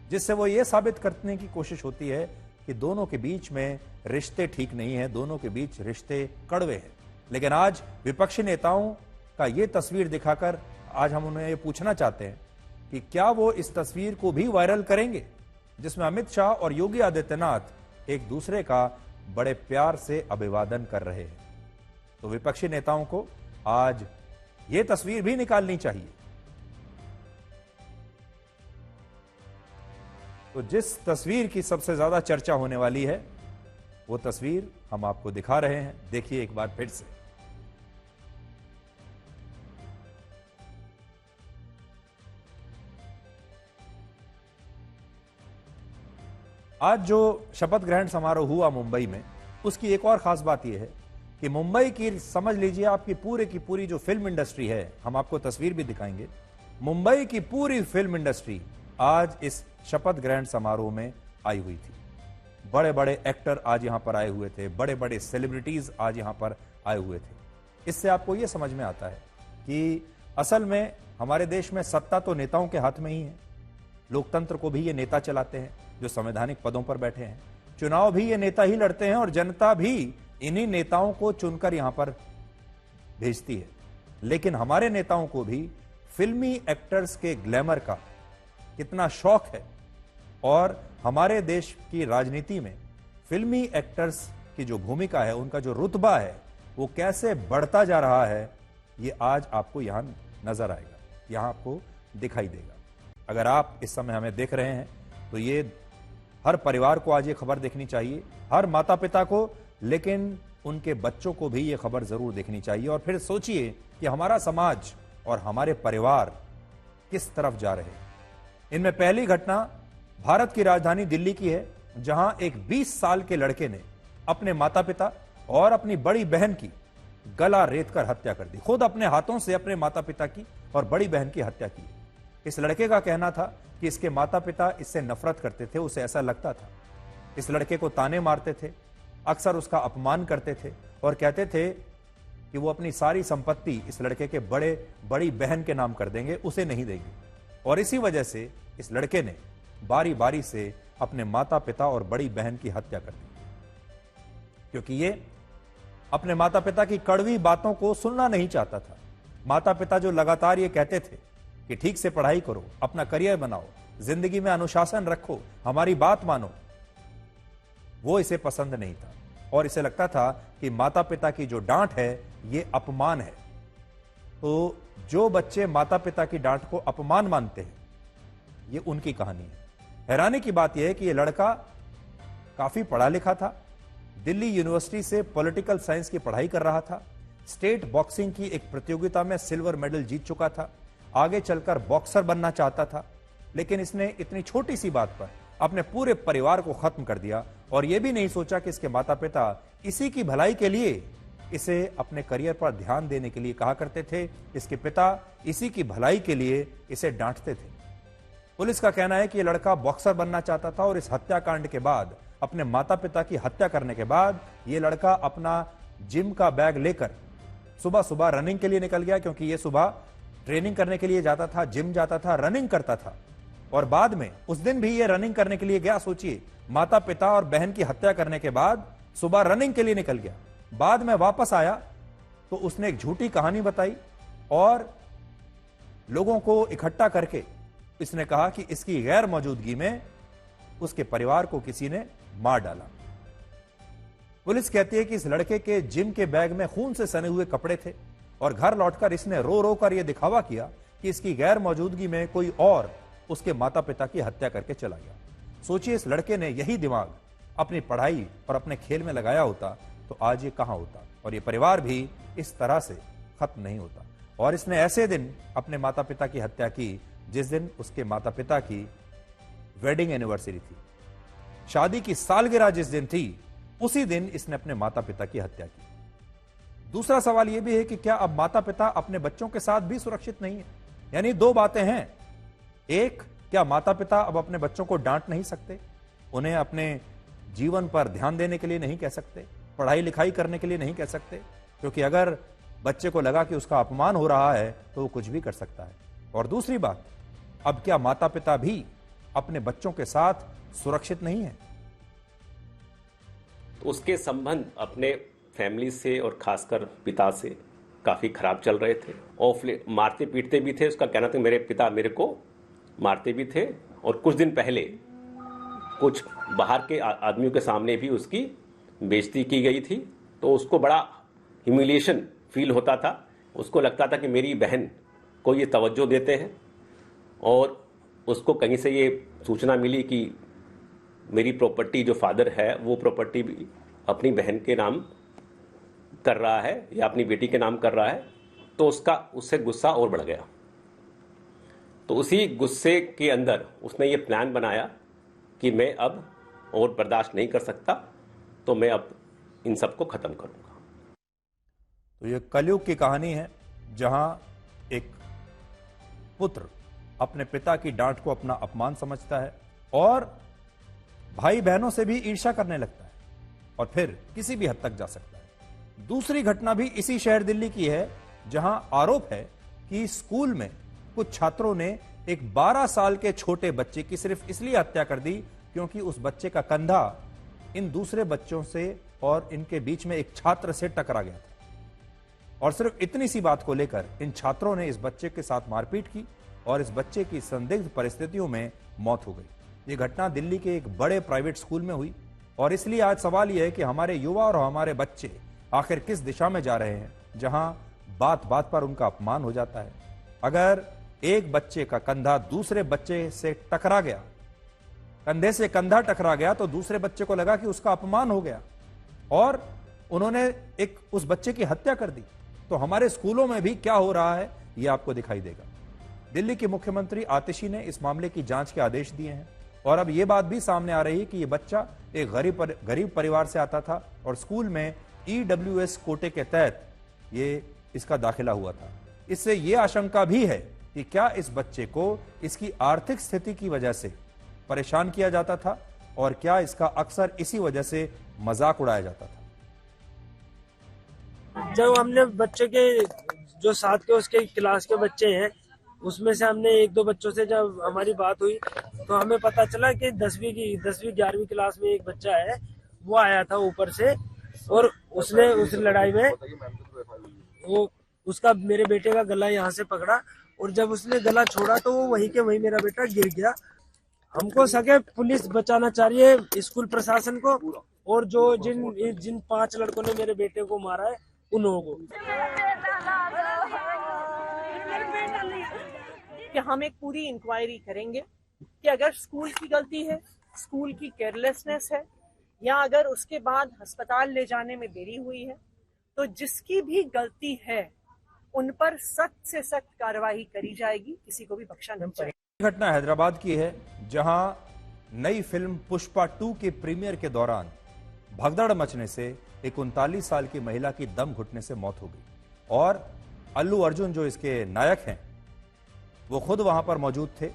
जिससे वो ये साबित करने की कोशिश होती है कि दोनों के बीच में रिश्ते ठीक नहीं है, दोनों के बीच रिश्ते कड़वे हैं। लेकिन आज विपक्षी नेताओं का ये तस्वीर दिखाकर आज हम उन्हें ये पूछना चाहते हैं कि क्या वो इस तस्वीर को भी वायरल करेंगे जिसमें अमित शाह और योगी आदित्यनाथ एक दूसरे का बड़े प्यार से अभिवादन कर रहे हैं। तो विपक्षी नेताओं को आज ये तस्वीर भी निकालनी चाहिए। तो जिस तस्वीर की सबसे ज्यादा चर्चा होने वाली है वो तस्वीर हम आपको दिखा रहे हैं, देखिए एक बार फिर से। आज जो शपथ ग्रहण समारोह हुआ मुंबई में, उसकी एक और खास बात यह है कि मुंबई की, समझ लीजिए आपकी पूरे की पूरी जो फिल्म इंडस्ट्री है, हम आपको तस्वीर भी दिखाएंगे, मुंबई की पूरी फिल्म इंडस्ट्री आज इस शपथ ग्रहण समारोह में आई हुई थी। बड़े बड़े एक्टर आज यहां पर आए हुए थे, बड़े बड़े सेलिब्रिटीज आज यहां पर आए हुए थे। इससे आपको यह समझ में आता है कि असल में हमारे देश में सत्ता तो नेताओं के हाथ में ही है। लोकतंत्र को भी ये नेता चलाते हैं जो संवैधानिक पदों पर बैठे हैं, चुनाव भी ये नेता ही लड़ते हैं और जनता भी इन्हीं नेताओं को चुनकर यहां पर भेजती है। लेकिन हमारे नेताओं को भी फिल्मी एक्टर्स के ग्लैमर का कितना शौक है और हमारे देश की राजनीति में फिल्मी एक्टर्स की जो भूमिका है, उनका जो रुतबा है, वो कैसे बढ़ता जा रहा है, ये आज आपको यहां नजर आएगा, यहां आपको दिखाई देगा। अगर आप इस समय हमें देख रहे हैं तो ये हर परिवार को आज ये खबर देखनी चाहिए, हर माता पिता को, लेकिन उनके बच्चों को भी ये खबर जरूर देखनी चाहिए। और फिर सोचिए कि हमारा समाज और हमारे परिवार किस तरफ जा रहे हैं। इनमें पहली घटना भारत की राजधानी दिल्ली की है, जहां एक 20 साल के लड़के ने अपने माता पिता और अपनी बड़ी बहन की गला रेतकर हत्या कर दी। खुद अपने हाथों से अपने माता पिता की और बड़ी बहन की हत्या की। इस लड़के का कहना था कि इसके माता पिता इससे नफरत करते थे, उसे ऐसा लगता था। इस लड़के को ताने मारते थे, अक्सर उसका अपमान करते थे और कहते थे कि वो अपनी सारी संपत्ति इस लड़के के बड़ी बहन के नाम कर देंगे, उसे नहीं देंगे। और इसी वजह से इस लड़के ने बारी बारी से अपने माता पिता और बड़ी बहन की हत्या कर दी, क्योंकि ये अपने माता पिता की कड़वी बातों को सुनना नहीं चाहता था। माता पिता जो लगातार ये कहते थे कि ठीक से पढ़ाई करो, अपना करियर बनाओ, जिंदगी में अनुशासन रखो, हमारी बात मानो, वो इसे पसंद नहीं था और इसे लगता था कि माता पिता की जो डांट है ये अपमान है। तो जो बच्चे माता पिता की डांट को अपमान मानते हैं, ये उनकी कहानी है। हैरानी की बात यह है कि यह लड़का काफी पढ़ा लिखा था, दिल्ली यूनिवर्सिटी से पॉलिटिकल साइंस की पढ़ाई कर रहा था, स्टेट बॉक्सिंग की एक प्रतियोगिता में सिल्वर मेडल जीत चुका था, आगे चलकर बॉक्सर बनना चाहता था। लेकिन इसने इतनी छोटी सी बात पर अपने पूरे परिवार को खत्म कर दिया और यह भी नहीं सोचा कि इसके माता पिता इसी की भलाई के लिए इसे अपने करियर पर ध्यान देने के लिए कहा करते थे। इसके पिता इसी की भलाई के लिए इसे डांटते थे। पुलिस का कहना है कि यह लड़का बॉक्सर बनना चाहता था और इस हत्याकांड के बाद, अपने माता पिता की हत्या करने के बाद, यह लड़का अपना जिम का बैग लेकर सुबह सुबह रनिंग के लिए निकल गया, क्योंकि यह सुबह ट्रेनिंग करने के लिए जाता था, जिम जाता था, रनिंग करता था। और बाद में उस दिन भी ये रनिंग करने के लिए गया। सोचिए, माता पिता और बहन की हत्या करने के बाद सुबह रनिंग के लिए निकल गया। बाद में वापस आया तो उसने एक झूठी कहानी बताई और लोगों को इकट्ठा करके इसने कहा कि इसकी गैर मौजूदगी में उसके परिवार को किसी ने मार डाला। पुलिस कहती है कि इस लड़के के जिम के बैग में खून से सने हुए कपड़े थे और घर लौटकर इसने रो रो कर यह दिखावा किया कि इसकी गैर मौजूदगी में कोई और उसके माता पिता की हत्या करके चला गया। सोचिए, इस लड़के ने यही दिमाग अपनी पढ़ाई और अपने खेल में लगाया होता तो आज ये कहां होता और ये परिवार भी इस तरह से खत्म नहीं होता। और इसने ऐसे दिन अपने माता पिता की हत्या की जिस दिन उसके माता पिता की वेडिंग एनिवर्सरी थी, शादी की सालगिरह जिस दिन थी, उसी दिन इसने अपने माता पिता की हत्या की। दूसरा सवाल यह भी है कि क्या अब माता पिता अपने बच्चों के साथ भी सुरक्षित नहीं है? यानी दो बातें हैं। एक, क्या माता पिता अब अपने बच्चों को डांट नहीं सकते? उन्हें अपने जीवन पर ध्यान देने के लिए नहीं कह सकते, पढ़ाई लिखाई करने के लिए नहीं कह सकते, क्योंकि अगर बच्चे को लगा कि उसका अपमान हो रहा है तो वो कुछ भी कर सकता है। और दूसरी बात, अब क्या माता पिता भी अपने बच्चों के साथ सुरक्षित नहीं है? उसके संबंध अपने फैमिली से और खासकर पिता से काफ़ी खराब चल रहे थे और मारते पीटते भी थे। उसका कहना था मेरे पिता मेरे को मारते भी थे और कुछ दिन पहले कुछ बाहर के आदमियों के सामने भी उसकी बेइज्जती की गई थी। तो उसको बड़ा ह्यूमिलिएशन फील होता था। उसको लगता था कि मेरी बहन को ये तवज्जो देते हैं और उसको कहीं से ये सूचना मिली कि मेरी प्रॉपर्टी जो फादर है वो प्रॉपर्टी भी अपनी बहन के नाम कर रहा है या अपनी बेटी के नाम कर रहा है, तो उससे गुस्सा और बढ़ गया। तो उसी गुस्से के अंदर उसने ये प्लान बनाया कि मैं अब और बर्दाश्त नहीं कर सकता, तो मैं अब इन सबको खत्म करूंगा। तो ये कलयुग की कहानी है जहां एक पुत्र अपने पिता की डांट को अपना अपमान समझता है और भाई बहनों से भी ईर्ष्या करने लगता है और फिर किसी भी हद तक जा सकता है। दूसरी घटना भी इसी शहर दिल्ली की है जहां आरोप है कि स्कूल में कुछ छात्रों ने एक 12 साल के छोटे बच्चे की सिर्फ इसलिए हत्या कर दी क्योंकि उस बच्चे का कंधा इन दूसरे बच्चों से और इनके बीच में एक छात्र से टकरा गया था। और सिर्फ इतनी सी बात को लेकर इन छात्रों ने इस बच्चे के साथ मारपीट की और इस बच्चे की संदिग्ध परिस्थितियों में मौत हो गई। ये घटना दिल्ली के एक बड़े प्राइवेट स्कूल में हुई और इसलिए आज सवाल यह है कि हमारे युवा और हमारे बच्चे आखिर किस दिशा में जा रहे हैं जहां बात बात पर उनका अपमान हो जाता है। अगर एक बच्चे का कंधा दूसरे बच्चे से टकरा गया, कंधे से कंधा टकरा गया, तो दूसरे बच्चे को लगा कि उसका अपमान हो गया और उन्होंने उस बच्चे की हत्या कर दी। तो हमारे स्कूलों में भी क्या हो रहा है यह आपको दिखाई देगा। दिल्ली के मुख्यमंत्री आतिशी ने इस मामले की जांच के आदेश दिए हैं और अब यह बात भी सामने आ रही है कि यह बच्चा एक गरीब परिवार से आता था और स्कूल में EWS कोटे के तहत इसका दाखिला हुआ था। इससे यह आशंका भी है कि क्या इस बच्चे को इसकी आर्थिक स्थिति की वजह से परेशान किया जाता था और क्या इसका अक्सर इसी वजह से मजाक उड़ाया जाता था। जब हमने बच्चे के जो साथ के उसके क्लास के बच्चे हैं उसमें से हमने 1-2 बच्चों से जब हमारी बात हुई तो हमें पता चला कि 10वीं 11वीं क्लास में एक बच्चा है, वो आया था ऊपर से और उसने उस लड़ाई में वो उसका मेरे बेटे का गला यहाँ से पकड़ा और जब उसने गला छोड़ा तो वो वहीं के वहीं मेरा बेटा गिर गया। हमको सके पुलिस बचाना चाहिए, स्कूल प्रशासन को, और जो जिन 5 लड़कों ने मेरे बेटे को मारा है उन लोगों को। कि हम एक पूरी इंक्वायरी करेंगे कि अगर स्कूल की गलती है, स्कूल की केयरलेसनेस है या अगर उसके बाद अस्पताल ले जाने में देरी हुई है, तो जिसकी भी गलती है उन पर सख्त से सख्त कार्रवाई करी जाएगी, किसी को भी बख्शा नहीं जाएगा। घटना हैदराबाद की है जहां नई फिल्म पुष्पा 2 के प्रीमियर के दौरान भगदड़ मचने से एक 39 साल की महिला की दम घुटने से मौत हो गई और अल्लू अर्जुन जो इसके नायक हैं वो खुद वहां पर मौजूद थे।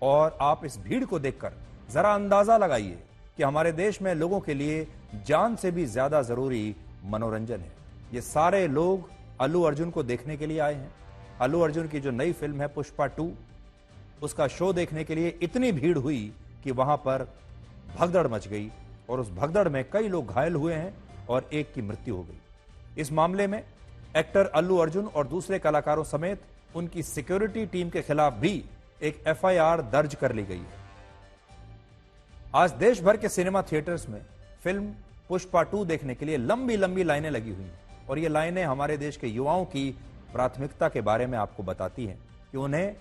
और आप इस भीड़ को देखकर जरा अंदाजा लगाइए कि हमारे देश में लोगों के लिए जान से भी ज्यादा जरूरी मनोरंजन है। ये सारे लोग अल्लू अर्जुन को देखने के लिए आए हैं। अल्लू अर्जुन की जो नई फिल्म है पुष्पा 2, उसका शो देखने के लिए इतनी भीड़ हुई कि वहां पर भगदड़ मच गई और उस भगदड़ में कई लोग घायल हुए हैं और एक की मृत्यु हो गई। इस मामले में एक्टर अल्लू अर्जुन और दूसरे कलाकारों समेत उनकी सिक्योरिटी टीम के खिलाफ भी एक FIR दर्ज कर ली गई है। आज देश भर के सिनेमा थिएटर्स में फिल्म पुष्पा 2 देखने के लिए लंबी लंबी लाइनें लगी हुई हैं और ये लाइनें हमारे देश के युवाओं की प्राथमिकता के बारे में आपको बताती हैं कि उन्हें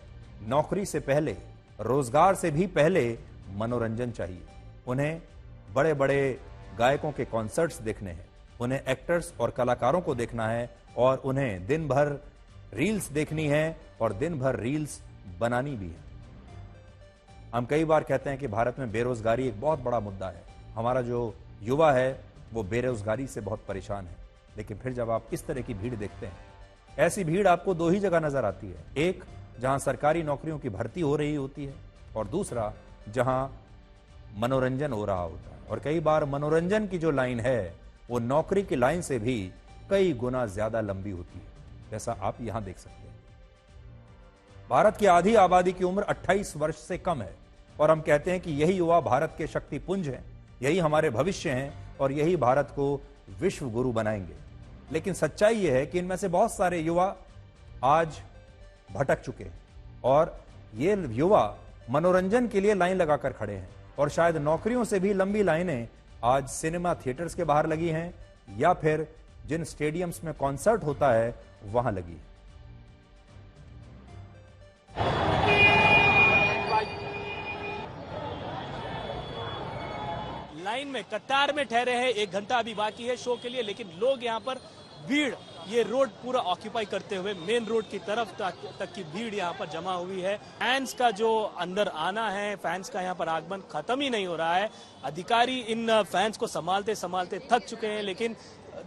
नौकरी से पहले, रोजगार से भी पहले मनोरंजन चाहिए। उन्हें बड़े बड़े गायकों के कॉन्सर्ट्स देखने हैं, उन्हें एक्टर्स और कलाकारों को देखना है और उन्हें दिन भर रील्स देखनी है और दिन भर रील्स बनानी भी है। हम कई बार कहते हैं कि भारत में बेरोजगारी एक बहुत बड़ा मुद्दा है। हमारा जो युवा है वो बेरोजगारी से बहुत परेशान है, लेकिन फिर जब आप इस तरह की भीड़ देखते हैं, ऐसी भीड़ आपको 2 ही जगह नजर आती है। एक, जहां सरकारी नौकरियों की भर्ती हो रही होती है और दूसरा, जहां मनोरंजन हो रहा होता है, और कई बार मनोरंजन की जो लाइन है वो नौकरी की लाइन से भी कई गुना ज्यादा लंबी होती है, जैसा आप यहां देख सकते हैं। भारत की आधी आबादी की उम्र 28 वर्ष से कम है, और हम कहते हैं कि यही युवा भारत के शक्तिपुंज हैं, यही हमारे भविष्य हैं, और यही भारत को विश्व गुरु बनाएंगे। लेकिन सच्चाई यह है कि इनमें से बहुत सारे युवा आज भटक चुके हैं, और ये युवा मनोरंजन के लिए लाइन लगाकर खड़े हैं, और शायद नौकरियों से भी लंबी लाइनें आज सिनेमा थिएटर्स के बाहर लगी हैं, या फिर जिन स्टेडियम्स में कॉन्सर्ट होता है वहां लगी है। लाइन में कतार में ठहरे हैं, 1 घंटा अभी बाकी है शो के लिए, लेकिन लोग यहाँ पर भीड़, ये रोड पूरा ऑक्यूपाई करते हुए मेन रोड की तरफ तक की भीड़ यहाँ पर जमा हुई है। फैंस का जो अंदर आना है, फैंस का यहाँ पर आगमन खत्म ही नहीं हो रहा है। अधिकारी इन फैंस को संभालते संभालते थक चुके हैं, लेकिन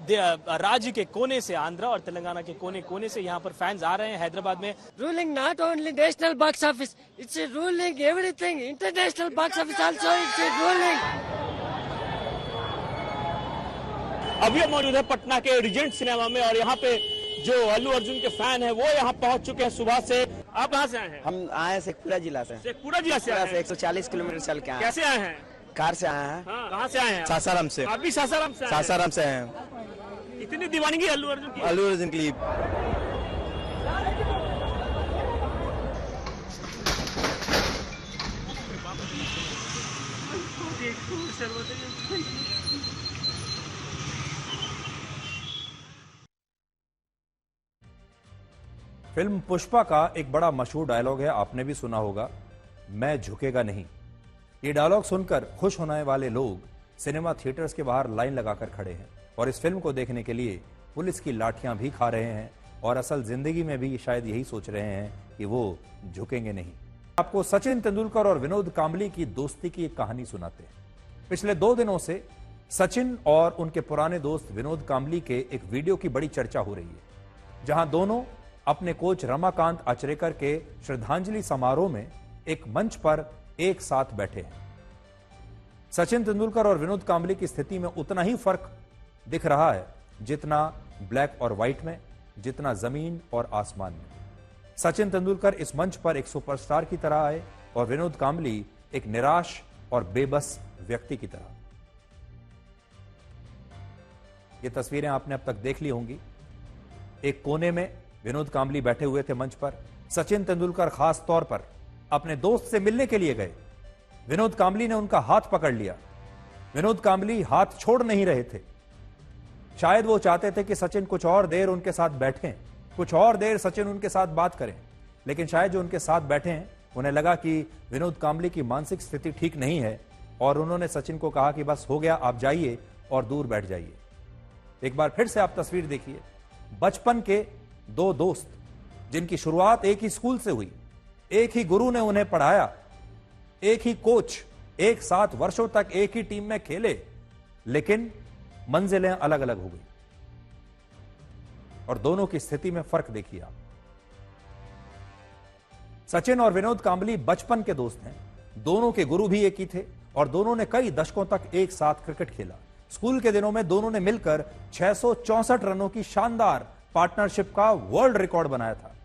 राज्य के कोने से, आंध्रा और तेलंगाना के कोने कोने से यहाँ पर फैंस आ रहे हैं। हैदराबाद में ruling not only national box office, it's ruling everything, international box office also it's ruling. अभी हम मौजूद है पटना के रिजेंट सिनेमा में, और यहाँ पे जो अल्लू अर्जुन के फैन है वो यहाँ पहुंच चुके हैं सुबह से। आप कहाँ से आए हैं? हम आए हैं शेखपुरा जिला से। शेखपुरा जिला से आए हैं? 140 किलोमीटर चल के आए। कैसे आए हैं? कार से आए हैं। कहाँ से आए हैं? सासाराम से। आप भी सासाराम से? सासाराम से आए हैं। इतनी दीवानगी अल्लू अर्जुन की? अल्लू अर्जुन की। फिल्म पुष्पा का एक बड़ा मशहूर डायलॉग है, आपने भी सुना होगा, मैं झुकेगा नहीं। ये डायलॉग सुनकर खुश होने वाले लोग सिनेमा थिएटर्स के बाहर लाइन लगाकर खड़े हैं, और इस फिल्म को देखने के लिए पुलिस की लाठियां भी खा रहे हैं, और असल जिंदगी में भी शायद यही सोच रहे हैं कि वो झुकेंगे नहीं। आपको सचिन तेंदुलकर और विनोद कांबली की दोस्ती की एक कहानी सुनाते हैं। पिछले 2 दिनों से सचिन और उनके पुराने दोस्त विनोद कांबली के एक वीडियो की बड़ी चर्चा हो रही है, जहां दोनों अपने कोच रमाकांत आचरेकर के श्रद्धांजलि समारोह में एक मंच पर एक साथ बैठे हैं। सचिन तेंदुलकर और विनोद कांबली की स्थिति में उतना ही फर्क दिख रहा है जितना ब्लैक और व्हाइट में, जितना जमीन और आसमान में। सचिन तेंदुलकर इस मंच पर एक सुपरस्टार की तरह आए, और विनोद कांबली एक निराश और बेबस व्यक्ति की तरह। ये तस्वीरें आपने अब तक देख ली होंगी। एक कोने में विनोद कांबली बैठे हुए थे मंच पर। सचिन तेंदुलकर खास तौर पर अपने दोस्त से मिलने के लिए गए। विनोद कांबली ने उनका हाथ पकड़ लिया। विनोद कांबली हाथ छोड़ नहीं रहे थे। शायद वो चाहते थे कि सचिन कुछ और देर उनके साथ बैठें, कुछ और देर सचिन उनके साथ बात करें, लेकिन शायद जो उनके साथ बैठे हैं उन्हें लगा कि विनोद कांबली की मानसिक स्थिति ठीक नहीं है, और उन्होंने सचिन को कहा कि बस हो गया, आप जाइए और दूर बैठ जाइए। एक बार फिर से आप तस्वीर देखिए। बचपन के 2 दोस्त जिनकी शुरुआत एक ही स्कूल से हुई, एक ही गुरु ने उन्हें पढ़ाया, एक ही कोच, एक साथ वर्षों तक एक ही टीम में खेले, लेकिन मंजिलें अलग अलग हो गई, और दोनों की स्थिति में फर्क देखिए आप। सचिन और विनोद कांबली बचपन के दोस्त हैं, दोनों के गुरु भी एक ही थे, और दोनों ने कई दशकों तक एक साथ क्रिकेट खेला। स्कूल के दिनों में दोनों ने मिलकर 664 रनों की शानदार पार्टनरशिप का वर्ल्ड रिकॉर्ड बनाया था,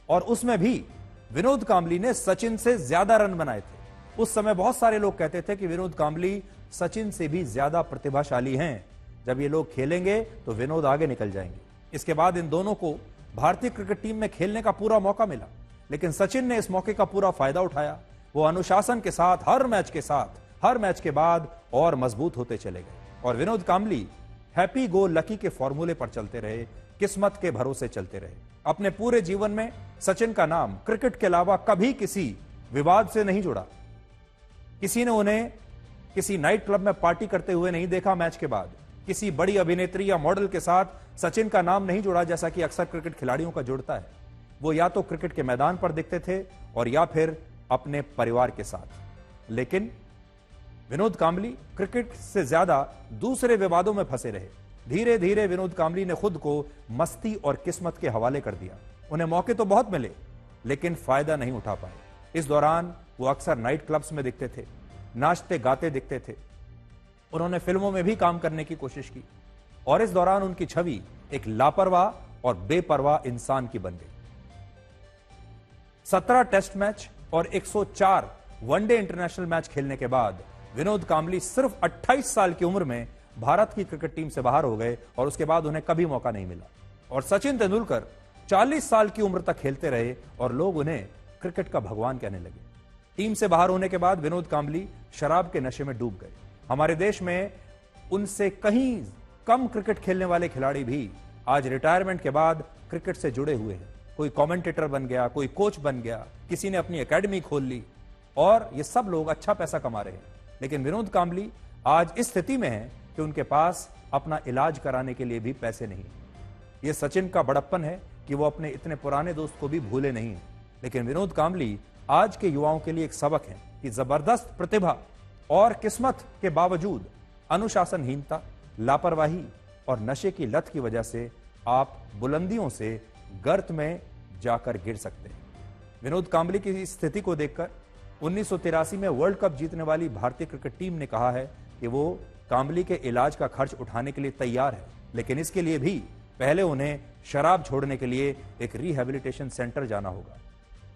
और उसमें भी विनोद कांबली ने सचिन से ज्यादा रन बनाए थे। उस समय बहुत सारे लोग कहते थे कि विनोद कांबली सचिन से भी ज्यादा प्रतिभाशाली हैं, जब ये लोग खेलेंगे तो विनोद आगे निकल जाएंगे। इसके बाद इन दोनों को भारतीय क्रिकेट टीम में खेलने का पूरा मौका मिला, लेकिन सचिन ने इस मौके का पूरा फायदा उठाया। वो अनुशासन के साथ हर मैच के बाद और मजबूत होते चले गए, और Vinod Kambli happy go lucky के फॉर्मूले पर चलते रहे, किस्मत के भरोसे चलते रहे। अपने पूरे जीवन में सचिन का नाम क्रिकेट के अलावा कभी किसी विवाद से नहीं जुड़ा। किसी ने उन्हें किसी नाइट क्लब में पार्टी करते हुए नहीं देखा मैच के बाद। किसी बड़ी अभिनेत्री या मॉडल के साथ सचिन का नाम नहीं जुड़ा, जैसा कि अक्सर क्रिकेट खिलाड़ियों का जुड़ता है। वो या तो क्रिकेट के मैदान पर दिखते थे और या फिर अपने परिवार के साथ। लेकिन विनोद कांबली क्रिकेट से ज्यादा दूसरे विवादों में फंसे रहे। धीरे धीरे विनोद कांबली ने खुद को मस्ती और किस्मत के हवाले कर दिया। उन्हें मौके तो बहुत मिले, लेकिन फायदा नहीं उठा पाए। इस दौरान वो अक्सर नाइट क्लब्स में दिखते थे, नाचते गाते दिखते थे। उन्होंने फिल्मों में भी काम करने की कोशिश की और इस दौरान उनकी छवि एक लापरवाह और बेपरवाह इंसान की बन गई। 17 टेस्ट मैच और 104 वनडे इंटरनेशनल मैच खेलने के बाद विनोद कांबली सिर्फ 28 साल की उम्र में भारत की क्रिकेट टीम से बाहर हो गए और उसके बाद उन्हें कभी मौका नहीं मिला। और सचिन तेंदुलकर 40 साल की उम्र तक खेलते रहे और लोग उन्हें क्रिकेट का भगवान कहने लगे। टीम से बाहर होने के बाद विनोद कांबली शराब के नशे में डूब गए। हमारे देश में उनसे कहीं कम क्रिकेट खेलने वाले खिलाड़ी भी आज रिटायरमेंट के बाद क्रिकेट से जुड़े हुए हैं। कोई कमेंटेटर बन गया, कोई कोच बन गया, किसी ने अपनी एकेडमी खोल ली और ये सब लोग अच्छा पैसा कमा रहे हैं। लेकिन विनोद कांबली आज इस स्थिति में है कि उनके पास अपना इलाज कराने के लिए भी पैसे नहीं। ये सचिन का बड़प्पन है कि वो अपने इतने पुराने दोस्त को भी भूले नहीं हैं। लेकिन विनोद कांबली आज के युवाओं के लिए एक सबक है कि जबरदस्त प्रतिभा और किस्मत के बावजूद अनुशासनहीनता, लापरवाही और नशे की लत की वजह से आप बुलंदियों से गर्त में जाकर गिर सकते हैं। विनोद कांबली की इस स्थिति को देखकर 1983 में वर्ल्ड कप जीतने वाली भारतीय क्रिकेट टीम ने कहा है कि वो कांबली के इलाज का खर्च उठाने के लिए तैयार है, लेकिन इसके लिए भी पहले उन्हें शराब छोड़ने के लिए एक रिहैबिलिटेशन सेंटर जाना होगा।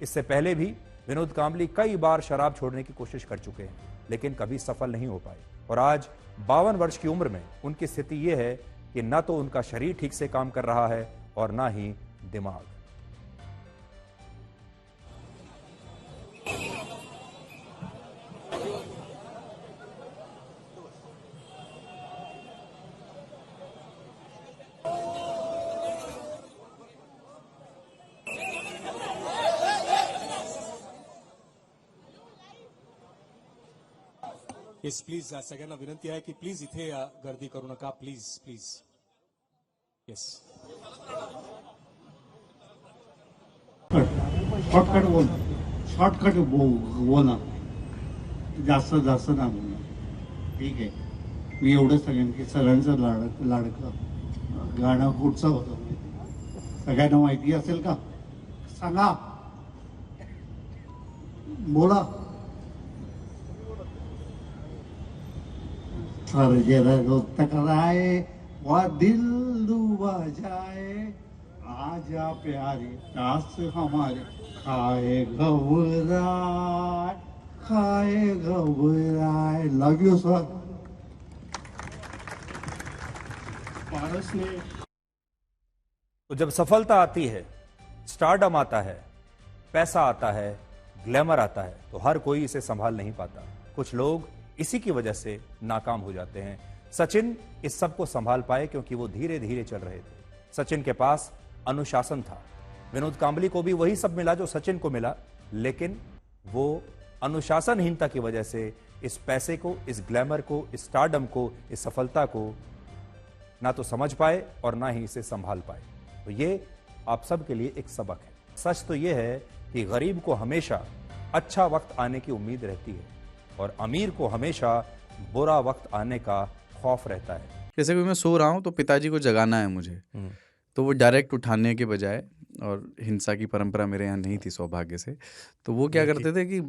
इससे पहले भी विनोद कांबली कई बार शराब छोड़ने की कोशिश कर चुके हैं, लेकिन कभी सफल नहीं हो पाए। और आज 52 वर्ष की उम्र में उनकी स्थिति यह है कि न तो उनका शरीर ठीक से काम कर रहा है और ना ही दिमाग। येस प्लीज सगळ्यांना विनंती आहे की प्लीज इथे गर्दी करू नका, प्लीज प्लीज. येस शॉर्टकट बोल, शॉर्टकट बोला, जास्त जास्त ना बोलणार. ठीक आहे, मी एवढंच सांगेन की सगळ्यांचं लाडकं गाणं कुठचं होतं सगळ्यांना माहिती असेल का? सांगा, बोला. सर जरा टकराए वह दिल डूबा जाए, आजा प्यारे प्यास हमारे, खाए घबराए. Love you sir. पारस ने तो जब सफलता आती है, स्टारडम आता है, पैसा आता है, ग्लैमर आता है, तो हर कोई इसे संभाल नहीं पाता। कुछ लोग इसी की वजह से नाकाम हो जाते हैं। सचिन इस सब को संभाल पाए क्योंकि वो धीरे धीरे चल रहे थे। सचिन के पास अनुशासन था। विनोद कांबली को भी वही सब मिला जो सचिन को मिला, लेकिन वो अनुशासनहीनता की वजह से इस पैसे को, इस ग्लैमर को, इस स्टारडम को, इस सफलता को ना तो समझ पाए और ना ही इसे संभाल पाए। तो ये आप सब के लिए एक सबक है। सच तो ये है कि गरीब को हमेशा अच्छा वक्त आने की उम्मीद रहती है और अमीर को हमेशा बुरा वक्त आने का खौफ रहता है। जैसे कि मैं सो रहा हूँ तो पिताजी को जगाना है मुझे, तो वो डायरेक्ट उठाने के बजाय, और हिंसा की परंपरा मेरे यहाँ नहीं थी सौभाग्य से, तो वो क्या करते थे कि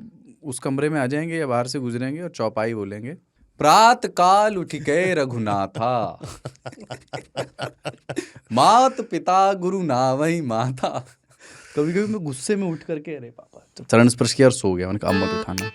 उस कमरे में आ जाएंगे या बाहर से गुजरेंगे और चौपाई बोलेंगे, प्रात काल उठ के रघुनाथा, मात पिता गुरु नावई माता। कभी कभी मैं गुस्से में उठ करके अरे पापा, चरण स्पर्श किया और सो गया। मैंने कहा अब मत उठाना।